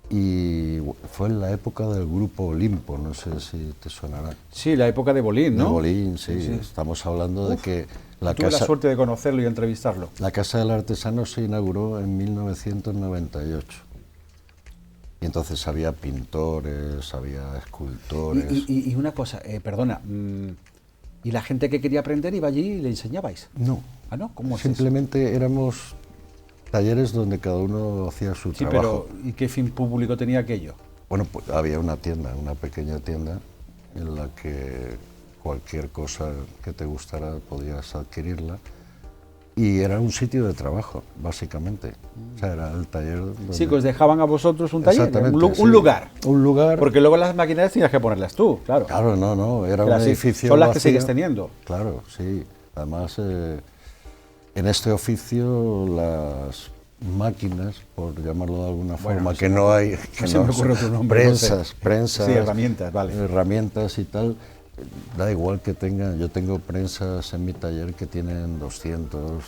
y fue en la época del grupo Olimpo, no sé si te sonará. Sí, la época de Bolín, ¿no? De Bolín, sí. Sí. Estamos hablando de que Tuve la suerte de conocerlo y entrevistarlo. la Casa del Artesano se inauguró en 1998. Y entonces había pintores, había escultores. Y una cosa, perdona, ¿y la gente que quería aprender iba allí y le enseñabais? No, ¿Ah, no? ¿Cómo es simplemente éramos talleres donde cada uno hacía su eso? Sí, trabajo. pero ¿y qué fin público tenía aquello? Bueno, pues había una tienda, una pequeña tienda en la que cualquier cosa que te gustara podías adquirirla. Y era un sitio de trabajo, básicamente. O sea, era el taller donde... Sí, que os dejaban a vosotros un taller, Exactamente, sí. un lugar. Un lugar... Porque luego las maquinarias tenías que ponerlas tú, claro. Claro, no, era un edificio son las que vacío. sigues teniendo. Claro, sí. Además, en este oficio las máquinas, por llamarlo de alguna forma, que no hay... Que se me ocurre otro nombre, prensas... Sí, herramientas, vale. Herramientas y tal. Da igual que tengan, yo tengo prensas en mi taller que tienen 200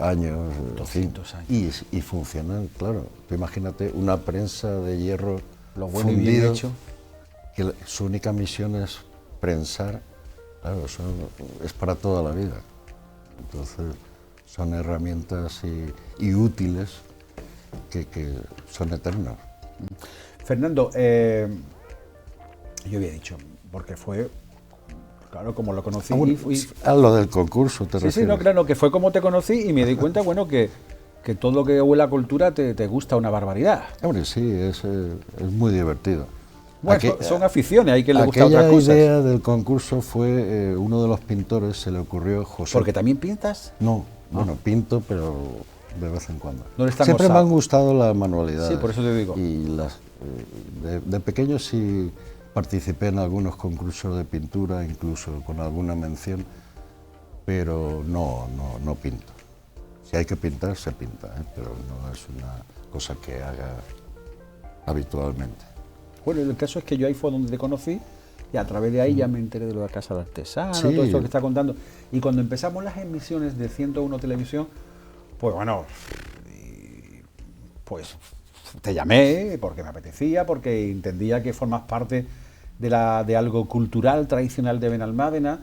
años, 200 años. Y funcionan, claro. Tú imagínate una prensa de hierro Lo bueno y fundido, bien hecho. que su única misión es prensar, claro, eso es para toda la vida. Entonces son herramientas y útiles que son eternas. Fernando, yo había dicho, porque fue, claro, como lo conocí. A lo del concurso, ¿te refieres? Sí, no, claro, que fue como te conocí y me di cuenta, bueno, que todo lo que huele a cultura te gusta una barbaridad. Hombre, sí, es muy divertido. Bueno, son aficiones, hay que le gusta otras cosas. La idea del concurso fue, uno de los pintores se le ocurrió, José... ¿Porque también pintas? No, bueno, pinto, pero de vez en cuando. No Siempre me han gustado las manualidades. Sí, por eso te digo. Y de pequeño sí participé en algunos concursos de pintura, incluso con alguna mención, pero no pinto. Si hay que pintar, se pinta, pero no es una cosa que haga habitualmente. Bueno, el caso es que yo ahí fue donde te conocí y a través de ahí ya me enteré de lo de la Casa del Artesano, Sí. todo esto que está contando. Y cuando empezamos las emisiones de 101 Televisión, pues bueno, pues te llamé porque me apetecía, porque entendía que formas parte de algo cultural, tradicional de Benalmádena.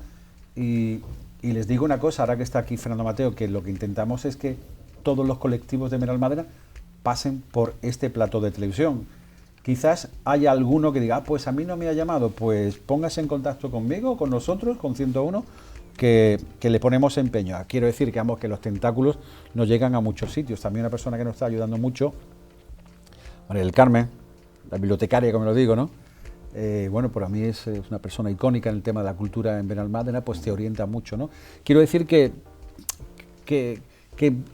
Y les digo una cosa, ahora que está aquí Fernando Mateo, que lo que intentamos es que todos los colectivos de Benalmádena pasen por este plató de televisión. Quizás haya alguno que diga, pues a mí no me ha llamado, pues póngase en contacto conmigo, con nosotros, con 101, que le ponemos empeño. Quiero decir que, que los tentáculos nos llegan a muchos sitios. También una persona que nos está ayudando mucho, María del Carmen, la bibliotecaria, como lo digo, ¿no? Bueno, para mí es una persona icónica en el tema de la cultura en Benalmádena, pues te orienta mucho, ¿no? Quiero decir que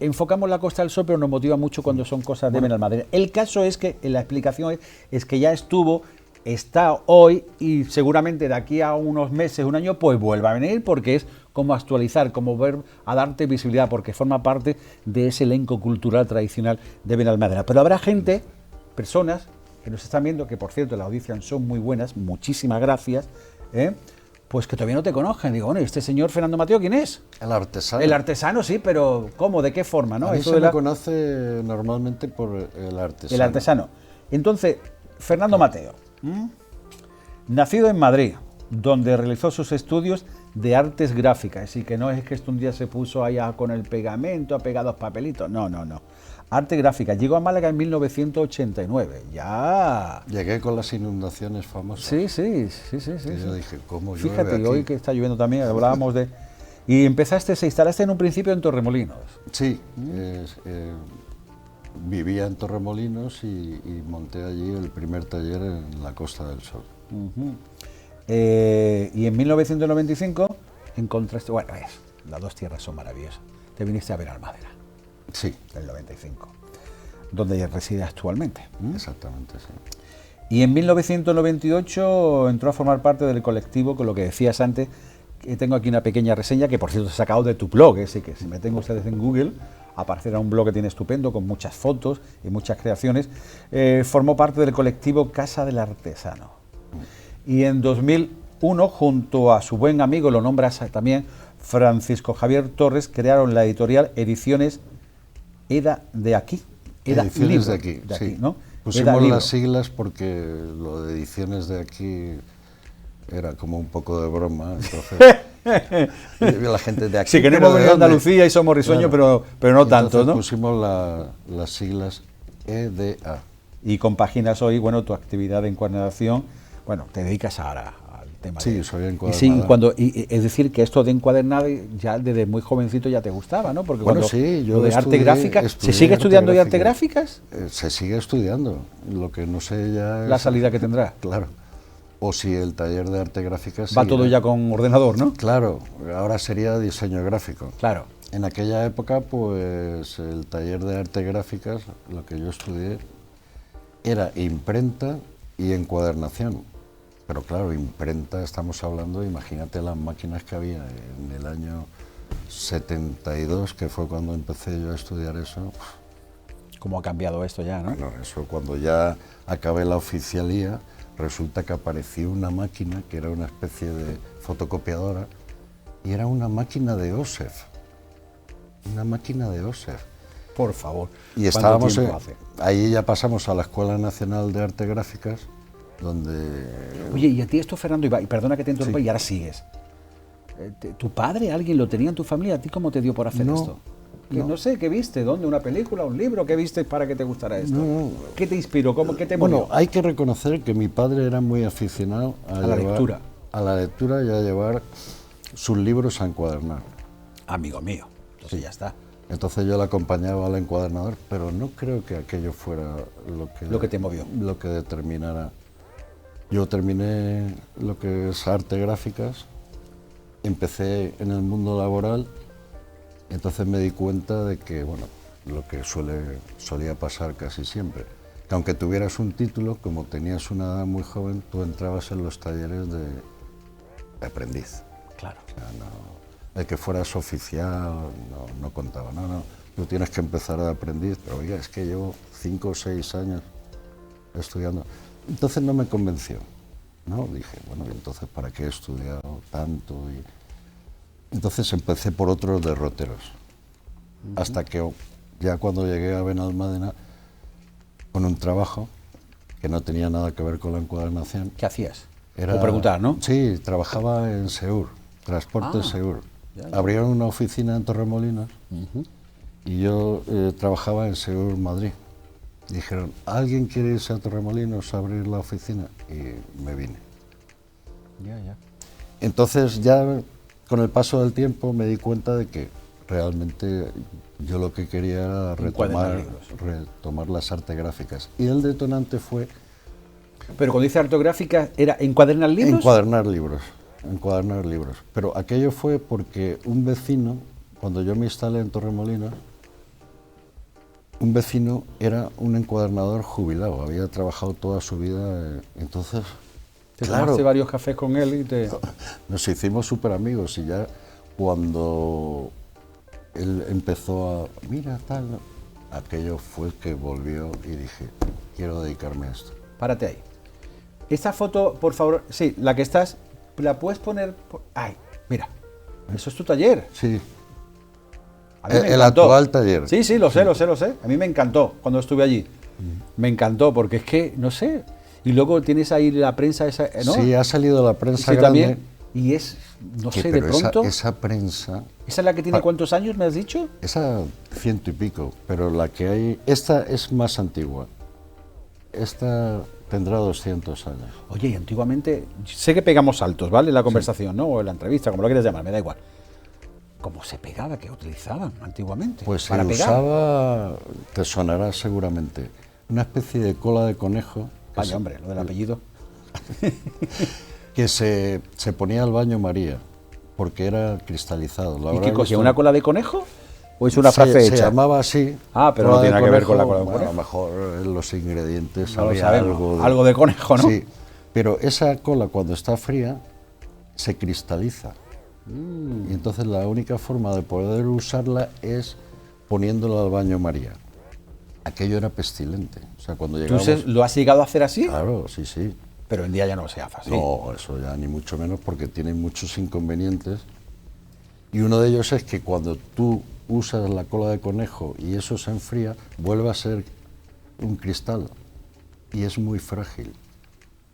enfocamos la Costa del Sol, pero nos motiva mucho cuando son cosas de Benalmádena. El caso es que, la explicación es que ya está hoy y seguramente de aquí a unos meses, un año, pues vuelva a venir, porque es como actualizar, como ver a darte visibilidad, porque forma parte de ese elenco cultural tradicional de Benalmádena. Pero habrá gente, personas que nos están viendo, que por cierto las audiencias son muy buenas, muchísimas gracias, pues que todavía no te conozcan. Digo, bueno, ¿este señor Fernando Mateo quién es? El artesano. El artesano, sí, pero ¿cómo? ¿De qué forma? ¿No? A mí se me conoce normalmente por el artesano. El artesano. Entonces, Fernando Mateo, nacido en Madrid, donde realizó sus estudios de artes gráficas. Así que no es que esto un día se puso allá con el pegamento, ha pegado los papelitos. No, no, no. Arte gráfica. Llegó a Málaga en 1989. Ya. Llegué con las inundaciones famosas. Sí, sí, sí, sí, sí. Y yo sí. dije, ¿cómo llueve Fíjate, aquí? hoy que está lloviendo también, hablábamos de... Y se instalaste en un principio en Torremolinos. Sí, vivía en Torremolinos y monté allí el primer taller en la Costa del Sol. Uh-huh. Y en 1995 encontraste, bueno, las dos tierras son maravillosas. Te viniste a Benalmádena. Sí. Del 95, donde reside actualmente. Exactamente, sí. Y en 1998 entró a formar parte del colectivo, con lo que decías antes, que tengo aquí una pequeña reseña, que por cierto he sacado de tu blog, así que si me tengo ustedes en Google, aparecerá un blog que tiene estupendo, con muchas fotos y muchas creaciones. Formó parte del colectivo Casa del Artesano. Y en 2001, junto a su buen amigo, lo nombras también, Francisco Javier Torres, crearon la editorial Ediciones Eda de aquí. Ediciones Libro, de aquí, de sí. aquí, ¿no? Pusimos las siglas porque lo de Ediciones de aquí era como un poco de broma, entonces la gente de aquí. Sí, que no hemos venido a Andalucía y somos risueños, claro, pero no tanto, ¿no? Pusimos las siglas EDA. Y compaginas hoy, bueno, tu actividad de encuadernación, bueno, te dedicas ahora al tema. Sí, de... soy encuadernador. Es decir, que esto de encuadernar ya desde muy jovencito ya te gustaba, ¿no? Porque bueno, cuando sí, yo de arte gráfica, ¿se sigue estudiando ya arte gráficas? Se sigue estudiando, lo que no sé ya es... La salida que tendrá. Claro. O si el taller de arte gráfica... Va todo ya con ordenador, ¿no? Claro, ahora sería diseño gráfico. Claro. En aquella época, pues, el taller de arte gráficas, lo que yo estudié, era imprenta y encuadernación. Pero claro, imprenta, estamos hablando, imagínate las máquinas que había en el año 72, que fue cuando empecé yo a estudiar eso. ¿Cómo ha cambiado esto ya, no? Bueno, eso cuando ya acabé la oficialía, resulta que apareció una máquina que era una especie de fotocopiadora y era una máquina de OSEF. Una máquina de OSEF. Por favor. Y estábamos ahí ya pasamos a la Escuela Nacional de Artes Gráficas, donde... Oye, y a ti esto, Fernando, y perdona que te interrumpa, Sí. Y ahora sigues. ¿Tu padre, alguien lo tenía en tu familia? ¿A ti cómo te dio por hacer esto? No sé, ¿qué viste? ¿Dónde? ¿Una película? ¿Un libro? ¿Qué viste para que te gustara esto? No. ¿Qué te inspiró? ¿Qué te movió? Bueno, hay que reconocer que mi padre era muy aficionado a la lectura. A la lectura y a llevar sus libros a encuadernar. Amigo mío, entonces ya está. Entonces yo le acompañaba al encuadernador, pero no creo que aquello fuera lo que te movió. Lo que determinara. Yo terminé lo que es arte gráficas, empecé en el mundo laboral, entonces me di cuenta de que, bueno, lo que solía pasar casi siempre, que aunque tuvieras un título, como tenías una edad muy joven, tú entrabas en los talleres de aprendiz. Claro. O sea, no, el que fueras oficial no contaba, no, tú tienes que empezar de aprendiz, pero oiga, es que llevo 5 o 6 años estudiando. Entonces no me convenció, ¿no? Dije, bueno, entonces ¿para qué he estudiado tanto? Entonces empecé por otros derroteros, hasta que ya cuando llegué a Benalmádena, con un trabajo que no tenía nada que ver con la encuadernación. ¿Qué hacías? O preguntar, ¿no? Sí, trabajaba en Seur, Transportes Seur. Ya. Abrieron una oficina en Torremolinos y yo trabajaba en Seur Madrid. Dijeron, ¿alguien quiere irse a Torremolinos a abrir la oficina? Y me vine. Ya. Entonces ya con el paso del tiempo me di cuenta de que realmente yo lo que quería era retomar las artes gráficas. Y el detonante fue... Pero cuando dice artográfica, ¿era encuadernar libros? Encuadernar libros. Pero aquello fue porque un vecino, cuando yo me instalé en Torremolinos, un vecino era un encuadernador jubilado, había trabajado toda su vida, entonces... Te tomaste varios cafés con él y te... Nos hicimos súper amigos y ya cuando él empezó a... Mira, tal... Aquello fue que volvió y dije, quiero dedicarme a esto. Párate ahí. Esta foto, por favor, sí, la que estás, ¿la puedes poner? Ay, mira, eso es tu taller. Sí. El actual taller. Sí, lo sé. A mí me encantó cuando estuve allí. Me encantó porque es que, no sé, y luego tienes ahí la prensa esa, ¿no? Sí, ha salido la prensa grande. Y es, no Que, sé, de pero esa, pronto... esa prensa, ¿Esa es la que tiene cuántos años, me has dicho? esa 100 y pico, pero la que hay, esta es más antigua. Esta tendrá 200 años. Oye, y antiguamente, sé que pegamos saltos, ¿vale? En la conversación, ¿no? O en la entrevista, como lo quieras llamar, me da igual. ¿Cómo se pegaba? ¿Qué utilizaban antiguamente? Pues se para pegar. usaba, te sonará seguramente, una especie de cola de conejo que, Vaya, hombre, lo del apellido. se ponía al baño María, porque era cristalizado. ¿Y qué cogía? ¿Una cola de conejo? ¿O es una frase se hecha? llamaba así. Ah, pero cola no tiene de nada que ver con la conejo. cola de Bueno, conejo. a lo mejor en los ingredientes No lo había sabemos. Algo de conejo, ¿no? Sí, pero esa cola cuando está fría se cristaliza. Y entonces la única forma de poder usarla es poniéndola al baño María. Aquello era pestilente. O sea, cuando ¿Tú llegábamos... lo has llegado a hacer así? Claro, sí, sí. Pero en día ya no se hace así. No, eso ya ni mucho menos porque tiene muchos inconvenientes. Y uno de ellos es que cuando tú usas la cola de conejo y eso se enfría, vuelve a ser un cristal y es muy frágil.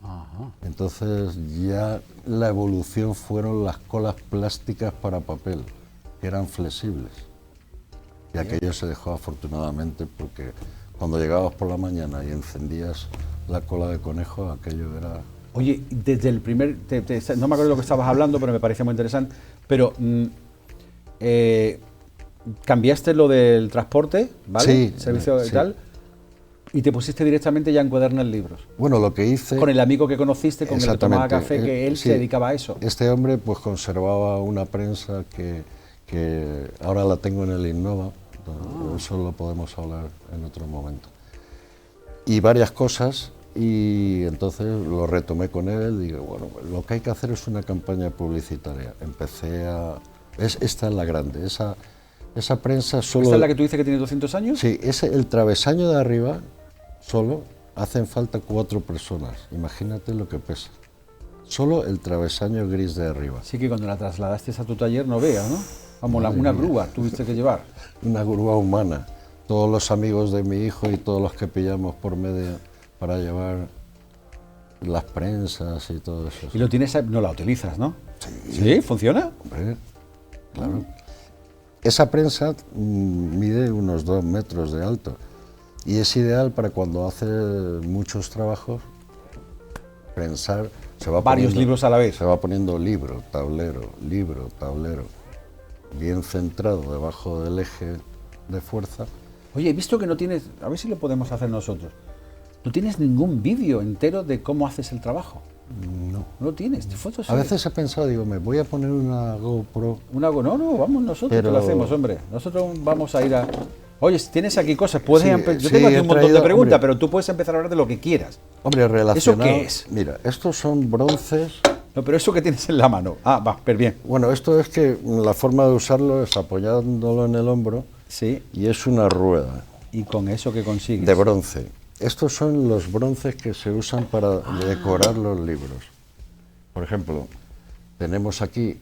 Ajá. Entonces ya la evolución fueron las colas plásticas para papel, que eran flexibles. Y aquello se dejó afortunadamente porque cuando llegabas por la mañana y encendías la cola de conejo, aquello era... Oye, desde el primer... no me acuerdo de lo que estabas hablando, pero me parecía muy interesante. Pero... cambiaste lo del transporte, ¿vale? Sí, Servicio y sí. tal. Y te pusiste directamente ya a encuadernar libros. Bueno, lo que hice... Con el amigo que conociste, con el que tomaba Exactamente. café, que él Sí, se dedicaba a eso. Este hombre pues conservaba una prensa que ahora la tengo en el Innova, eso lo podemos hablar en otro momento. Y varias cosas, y entonces lo retomé con él, y digo, bueno, lo que hay que hacer es una campaña publicitaria. Empecé a... esta es la grande, esa prensa solo... ¿Esta es la que tú dices que tiene 200 años? Sí, el travesaño de arriba, solo, hacen falta 4 personas. Imagínate lo que pesa. Solo el travesaño gris de arriba. Sí, que cuando la trasladaste a tu taller no veas, ¿no? Vamos, una grúa tuviste que llevar. Una grúa humana. Todos los amigos de mi hijo y todos los que pillamos por medio para llevar las prensas y todo eso. Y lo tienes, no la utilizas, ¿no? Sí. ¿Sí? ¿Funciona? Hombre, claro. Esa prensa mide unos 2 metros de alto y es ideal para cuando hace muchos trabajos, prensar, Varios libros a la vez. Se va poniendo libro, tablero, bien centrado debajo del eje de fuerza. Oye, he visto que no tienes, a ver si lo podemos hacer nosotros, no tienes ningún vídeo entero de cómo haces el trabajo. No. No lo tienes, de fotos. A veces he pensado, digo, me voy a poner una GoPro. No, vamos nosotros, Pero... que lo hacemos, hombre. Nosotros vamos a ir a... Oye, si tienes aquí cosas, puedes... Sí, Yo sí, tengo aquí he un montón traído, de preguntas, hombre. pero tú puedes empezar a hablar de lo que quieras. Hombre, relacionado... ¿Eso qué es? Mira, estos son bronces. No, pero eso que tienes en la mano. Ah, va, pero bien. Bueno, esto es que la forma de usarlo es apoyándolo en el hombro. Sí. Y es una rueda. ¿Y con eso qué consigues? De bronce. Estos son los bronces que se usan para decorar los libros. Por ejemplo, tenemos aquí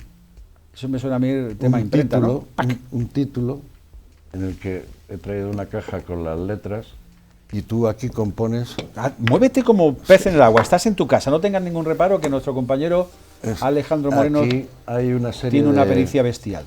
Eso me suena a mí el tema imprenta, título, ¿no? un título en el que he traído una caja con las letras y tú aquí compones... Muévete como pez en el agua. Estás en tu casa, no tengas ningún reparo que nuestro compañero Alejandro Moreno Aquí hay una serie tiene una de... pericia bestial.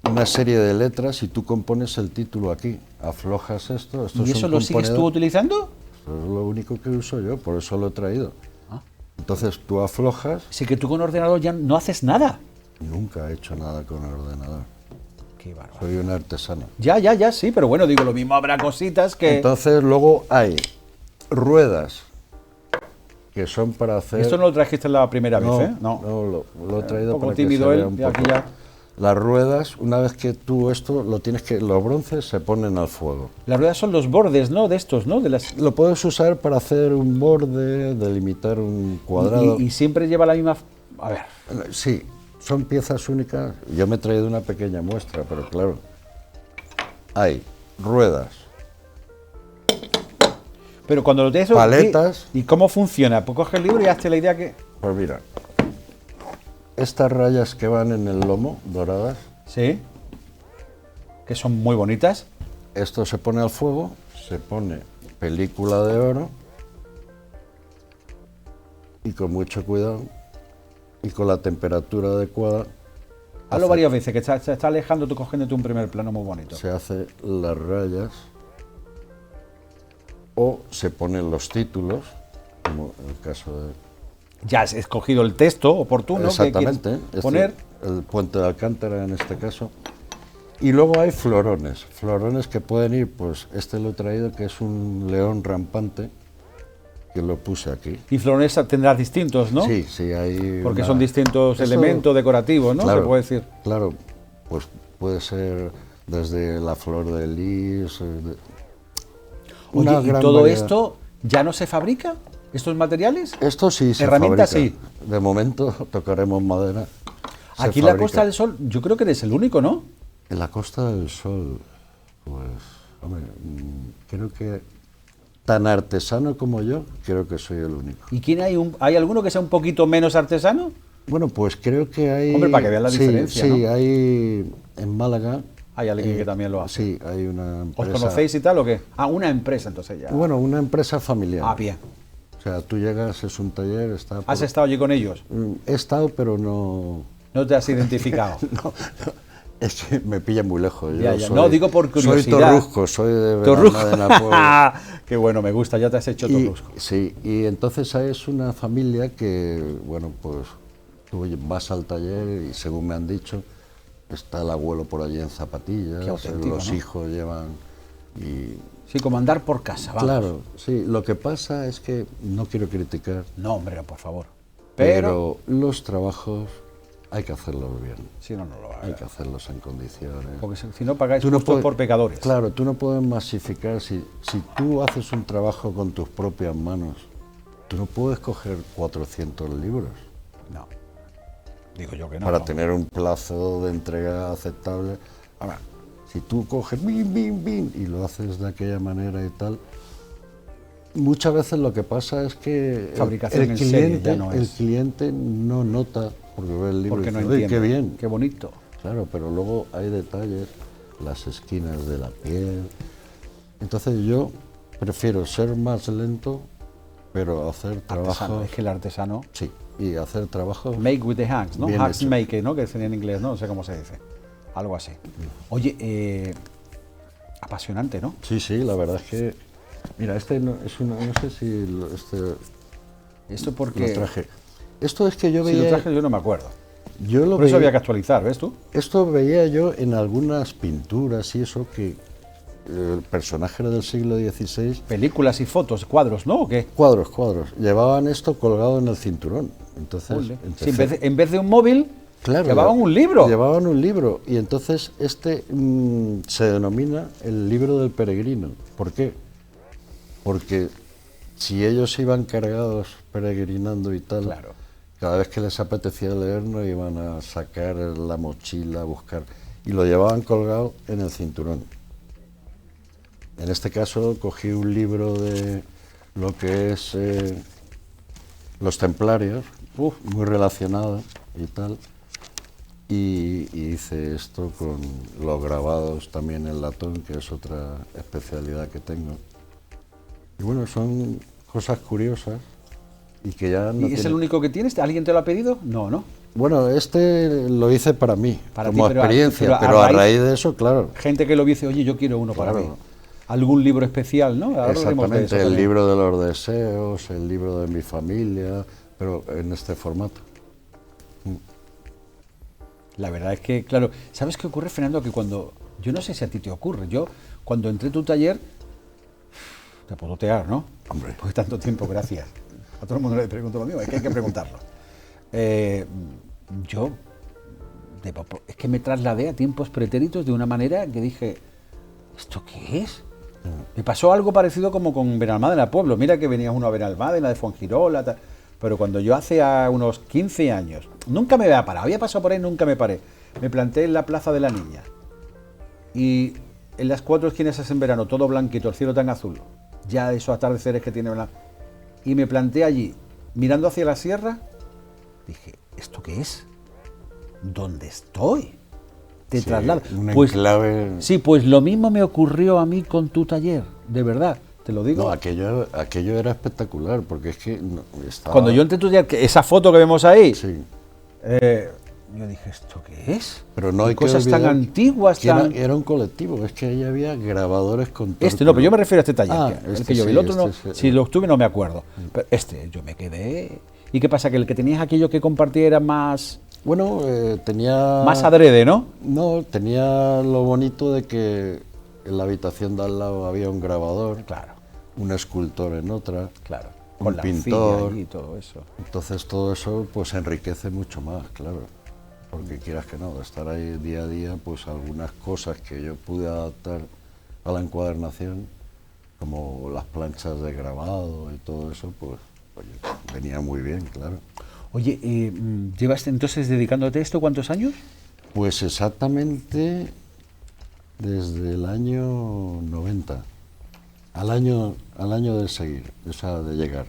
Una serie de letras y tú compones el título aquí. Aflojas esto. ¿Y eso lo sigues tú utilizando? Eso es lo único que uso yo, por eso lo he traído. Ah. Entonces tú aflojas. Así que tú con ordenador ya no haces nada. Nunca he hecho nada con el ordenador. Qué bárbaro. Soy un artesano. Ya, sí, pero bueno, digo, lo mismo habrá cositas que... Entonces luego hay ruedas que son para hacer... Esto no lo trajiste la primera vez, ¿eh? No, lo he traído un poco para que tímido se él, vea un y aquí poco. ya... Las ruedas, una vez que tú esto lo tienes que... Los bronces se ponen al fuego. Las ruedas son los bordes, ¿no? De estos, ¿no? De las... Lo puedes usar para hacer un borde, delimitar un cuadrado. Y siempre lleva la misma... A ver, Sí, son piezas únicas. Yo me he traído una pequeña muestra, pero claro, hay ruedas, pero cuando lo tienes... paletas. ¿Y cómo funciona? Pues coge el libro y hazte la idea que... Pues mira, estas rayas que van en el lomo, doradas, Sí. Que son muy bonitas. esto se pone al fuego, se pone película de oro y con mucho cuidado y con la temperatura adecuada Hazlo varias veces, que se está alejando, tú cogiéndote un primer plano muy bonito. se hace las rayas o se ponen los títulos, como en el caso de... Ya has escogido el texto oportuno. Exactamente, que poner. el puente de Alcántara en este caso. Y luego hay florones que pueden ir, pues este lo he traído, que es un león rampante, que lo puse aquí. Y florones tendrás distintos, ¿no? Sí, sí, hay... Porque son distintos elementos decorativos, ¿no? Claro, Se puede decir. Claro, pues puede ser desde la flor de lis... Oye, ¿y todo esto ya no se fabrica? ¿Estos materiales? Esto sí se herramientas fabrica. Sí. De momento tocaremos madera. Aquí en la Costa del Sol, yo creo que eres el único, ¿no? En la Costa del Sol, pues, hombre, creo que tan artesano como yo, creo que soy el único. ¿Y quién hay? ¿Hay alguno que sea un poquito menos artesano? Bueno, pues creo que hay... Hombre, para que vean la diferencia, Sí, ¿no? hay en Málaga... Hay alguien que también lo hace. Sí, hay una empresa... ¿Os conocéis y tal o qué? Ah, una empresa, entonces ya. Bueno, una empresa familiar. Ah, bien. O sea, tú llegas, es un taller, está... ¿Has estado allí con ellos? He estado, pero no... ¿No te has identificado? No, es que me pilla muy lejos. Yo Ya. No, digo por curiosidad. Soy torrusco, soy de Torrusco. Benalmádena. Qué bueno, me gusta, ya te has hecho torrusco. Sí, y entonces es una familia que, bueno, pues tú vas al taller y según me han dicho, está el abuelo por allí en zapatillas, Qué auténtico, los ¿no? hijos llevan y... Sí, como andar por casa, vamos. Claro, sí, lo que pasa es que no quiero criticar, No, hombre, no, por favor. pero los trabajos hay que hacerlos bien, Si no, no lo hay hagas. que hacerlos en condiciones. Porque si no pagáis Tú no justos puedes- por pecadores. Claro, tú no puedes masificar, si tú haces un trabajo con tus propias manos, tú no puedes coger 400 libros No. Digo yo que no. para no. tener un plazo de entrega aceptable. Ahora, si tú coges bin, bin, bin y lo haces de aquella manera y tal, muchas veces lo que pasa es que Fabricación en serie ya no el es. cliente no nota porque ve el libro Porque y no dice, "Oye, entiende. qué bien". Qué bonito. Claro, pero luego hay detalles, las esquinas de la piel. Entonces yo prefiero ser más lento, pero hacer Artesano. trabajo. Es que el artesano... Sí, y hacer trabajo. Make with the hands, ¿no? Bien Hands hecho. make, ¿no? Que sería en inglés, ¿no? No sé cómo se dice. Algo así. Oye, apasionante, ¿no? Sí, sí, la verdad es que. Mira, este no, es una. No sé si Esto lo porque... traje. Esto es que yo Si lo veía. traje yo no me acuerdo. Yo lo Por eso veía- había que actualizar, ¿ves tú? Esto veía yo en algunas pinturas y eso que personajes del siglo XVI, Películas y fotos, cuadros, ¿no? ¿O qué? cuadros, llevaban esto colgado en el cinturón. Entonces, Ole. empecé- Sí, en vez de un móvil, Claro, llevaban un libro. Llevaban un libro y entonces este se denomina el libro del peregrino. ¿Por qué? Porque si ellos iban cargados peregrinando y tal, Claro. cada vez que les apetecía leer no iban a sacar la mochila a buscar y lo llevaban colgado en el cinturón. En este caso cogí un libro de lo que es los templarios, muy relacionado y tal, y hice esto con los grabados también en latón, que es otra especialidad que tengo. Y bueno, son cosas curiosas y que ya no ¿Y es tiene- el único que tienes? ¿Alguien te lo ha pedido? No, ¿no? Bueno, este lo hice para mí, Para como ti, pero experiencia, a pero a raíz- raíz de eso, claro. Gente que lo dice, oye, yo quiero uno para Claro. mí. Algún libro especial, ¿no? Ahora hablaremos de eso Exactamente, el también. libro de los deseos, el libro de mi familia, pero en este formato. La verdad es que, claro, ¿sabes qué ocurre, Fernando? Que cuando, yo no sé si a ti te ocurre, yo cuando entré a tu taller, te puedo tear, ¿no? Hombre. Pues tanto tiempo, gracias. A todo el mundo le pregunto lo mismo, es que hay que preguntarlo. Yo, es que me trasladé a tiempos pretéritos de una manera que dije, ¿esto qué es? Me pasó algo parecido como con Benalmádena Pueblo. Mira que venía uno a Benalmádena, de Fuengirola, tal. Pero cuando yo hace unos 15 años, nunca me había parado, había pasado por ahí, nunca me paré. Me planté en la Plaza de la Niña. Y en las 4 esquinas es en verano, todo blanquito, el cielo tan azul. Ya esos atardeceres que tiene Benalmádena. Y me planté allí, mirando hacia la sierra, dije, ¿esto qué es? ¿Dónde estoy? Te Sí, traslado. un Pues, enclave. sí, pues lo mismo me ocurrió a mí con tu taller, de verdad, te lo digo. No, aquello era espectacular, porque es que estaba... Cuando yo entré en tu taller, esa foto que vemos ahí, Sí, Yo dije, ¿esto qué es? Pero no hay que cosas tan olvidar antiguas, que tan... era un colectivo, es que ahí había grabadores con todo No, pero yo me refiero a este taller, el este que yo vi. sí, El otro no, este sí. si lo estuve no me acuerdo. Pero yo me quedé... ¿Y qué pasa? Que el que tenías aquello que compartía era más... Bueno, tenía... Más adrede, ¿no? No, tenía lo bonito de que en la habitación de al lado había un grabador, Claro, un escultor en otra, claro. un Con la pintor. arcilla y todo eso. Entonces todo eso pues enriquece mucho más, claro. Porque quieras que no, de estar ahí día a día, pues algunas cosas que yo pude adaptar a la encuadernación, como las planchas de grabado y todo eso, pues oye, venía muy bien, claro. Oye, ¿llevas entonces dedicándote a esto cuántos años? Pues exactamente desde el año 90, al año de seguir, o sea, de llegar.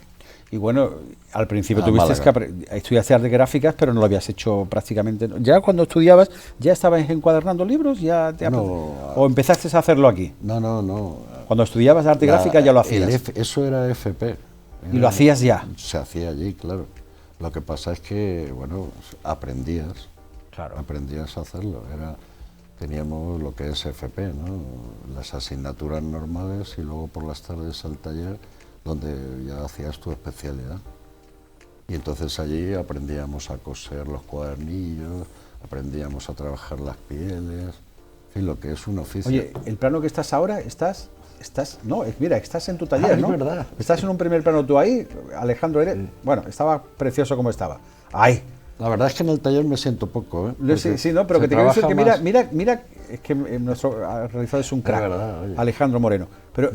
Y bueno, al principio A tuviste que Málaga. estudiaste artes gráficas, pero no lo habías hecho prácticamente. Ya cuando estudiabas, ¿ya estabas encuadernando libros? No, ¿O empezaste a hacerlo aquí? No. Cuando estudiabas arte gráfica ya lo hacías. Eso era FP. Y lo hacías ya. Se hacía allí, claro. Lo que pasa es que, bueno, aprendías Claro. a hacerlo. Teníamos lo que es FP, ¿no? Las asignaturas normales y luego por las tardes al taller donde ya hacías tu especialidad. Y entonces allí aprendíamos a coser los cuadernillos, aprendíamos a trabajar las pieles, en fin, lo que es un oficio. Oye, el plano que estás ahora, mira, estás en tu taller, es ¿no? verdad. Estás en un primer plano tú ahí, Alejandro, bueno, estaba precioso como estaba. ¡Ay! La verdad es que en el taller me siento poco, ¿eh? Sí, no, pero se que te quiero decir trabaja que más. mira, es que nuestro realizador es un crack, verdad, oye. Alejandro Moreno. Pero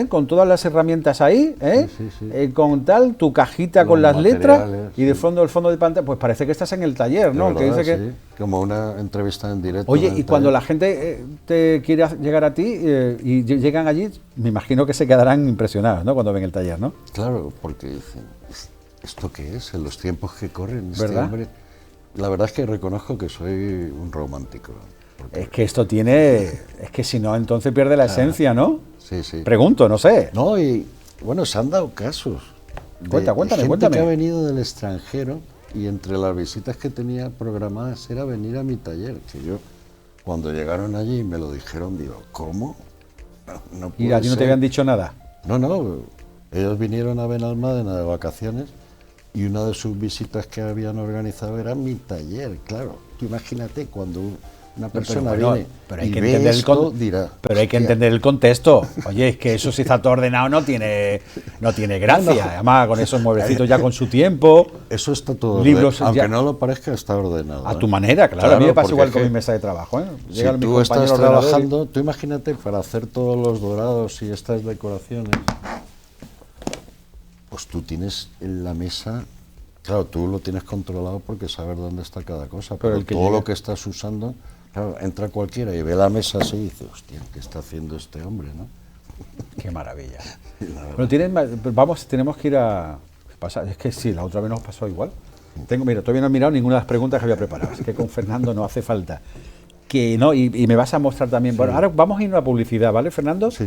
con todas las herramientas ahí, Sí. con tu cajita Los con las letras materiales, y de sí. fondo el fondo de pantalla, pues parece que estás en el taller, De ¿no? verdad, Que dice que, sí, como una entrevista en directo. oye, en el y cuando taller. la gente te quiere llegar a ti y llegan allí, me imagino que se quedarán impresionados, ¿no? Cuando ven el taller, ¿no? Claro, porque dicen, ¿esto qué es? En los tiempos que corren, ¿Verdad? hombre. La verdad es que reconozco que soy un romántico. porque- Es que esto es que si no, entonces pierde la esencia, ¿no? Sí, sí. Pregunto, no sé. No, y bueno, se han dado casos. de Cuéntame. gente que ha venido del extranjero y entre las visitas que tenía programadas era venir a mi taller. Que yo, cuando llegaron allí y me lo dijeron, digo, ¿cómo? No Y puede a ti no te ser. habían dicho nada. No, ellos vinieron a Benalmádena de vacaciones y una de sus visitas que habían organizado era mi taller, claro. Tú imagínate cuando una persona viene pero hay y que ve entender esto, dirá... pero hay que "Hostia". entender el contexto. Oye, es que eso si está todo ordenado no tiene gracia. No. Además, con esos mueblecitos ya con su tiempo, Eso está todo libros aunque ya- no lo parezca, está ordenado. a tu manera, claro. A mí me pasa porque igual es con que mi mesa de trabajo. Si Llega mi tú compañero estás ordenador y- trabajando, tú imagínate para hacer todos los dorados y estas decoraciones, pues tú tienes en la mesa, claro, tú lo tienes controlado porque sabes dónde está cada cosa, pero el que todo llega- lo que estás usando, claro, entra cualquiera y ve la mesa así y dice, hostia, ¿qué está haciendo este hombre, no? Qué maravilla. La verdad. Bueno, tenemos que ir a... Es que sí, la otra vez nos pasó igual. Mira, todavía no he mirado ninguna de las preguntas que había preparado. Es que con Fernando no hace falta. Que no, y me vas a mostrar también. Bueno, ahora vamos a ir a una publicidad, ¿vale, Fernando? Sí.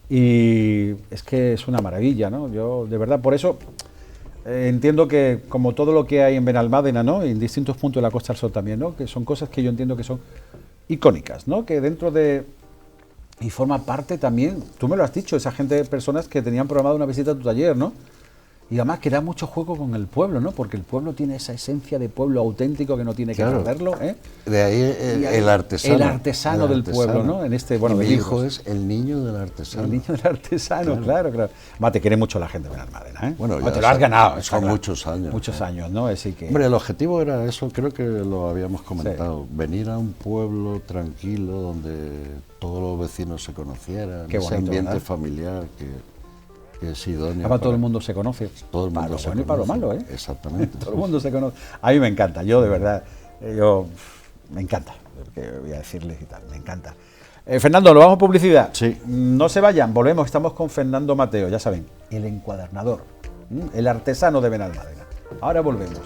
Y es que es una maravilla, ¿no? Yo, de verdad, por eso entiendo que, como todo lo que hay en Benalmádena, ¿no? En distintos puntos de la Costa del Sol también, ¿no? Que son cosas que yo entiendo que son icónicas, ¿no? Que dentro de... Y forma parte también, tú me lo has dicho, esa gente, personas que tenían programado una visita a tu taller, ¿no? Y además que da mucho juego con el pueblo, ¿no? Porque el pueblo tiene esa esencia de pueblo auténtico que no tiene que Claro. perderlo, ¿eh? De ahí el artesano. El artesano del pueblo, ¿no? En este, bueno, Y de mi hijo libros. es el niño del artesano. El niño del artesano, claro. Además, te quiere mucho la gente de Benalmádena, ¿eh? Bueno, te ya lo has son- ganado. son está claro. muchos años, Muchos años, ¿no? Así que... Hombre, el objetivo era eso, creo que lo habíamos comentado, venir a un pueblo tranquilo donde todos los vecinos se conocieran, Qué ese bonito, ambiente ¿verdad? familiar que es idóneo. Además, todo para- el mundo se conoce. todo el para mundo lo se bueno y para lo conoce. malo, ¿eh? Exactamente. Todo el mundo se conoce. A mí me encanta, yo de verdad, me encanta, porque voy a decirles y tal, me encanta. Fernando, ¿lo vamos a publicidad? Sí. No se vayan, volvemos, estamos con Fernando Mateo, ya saben, el encuadernador, el artesano de Benalmádena. Ahora volvemos.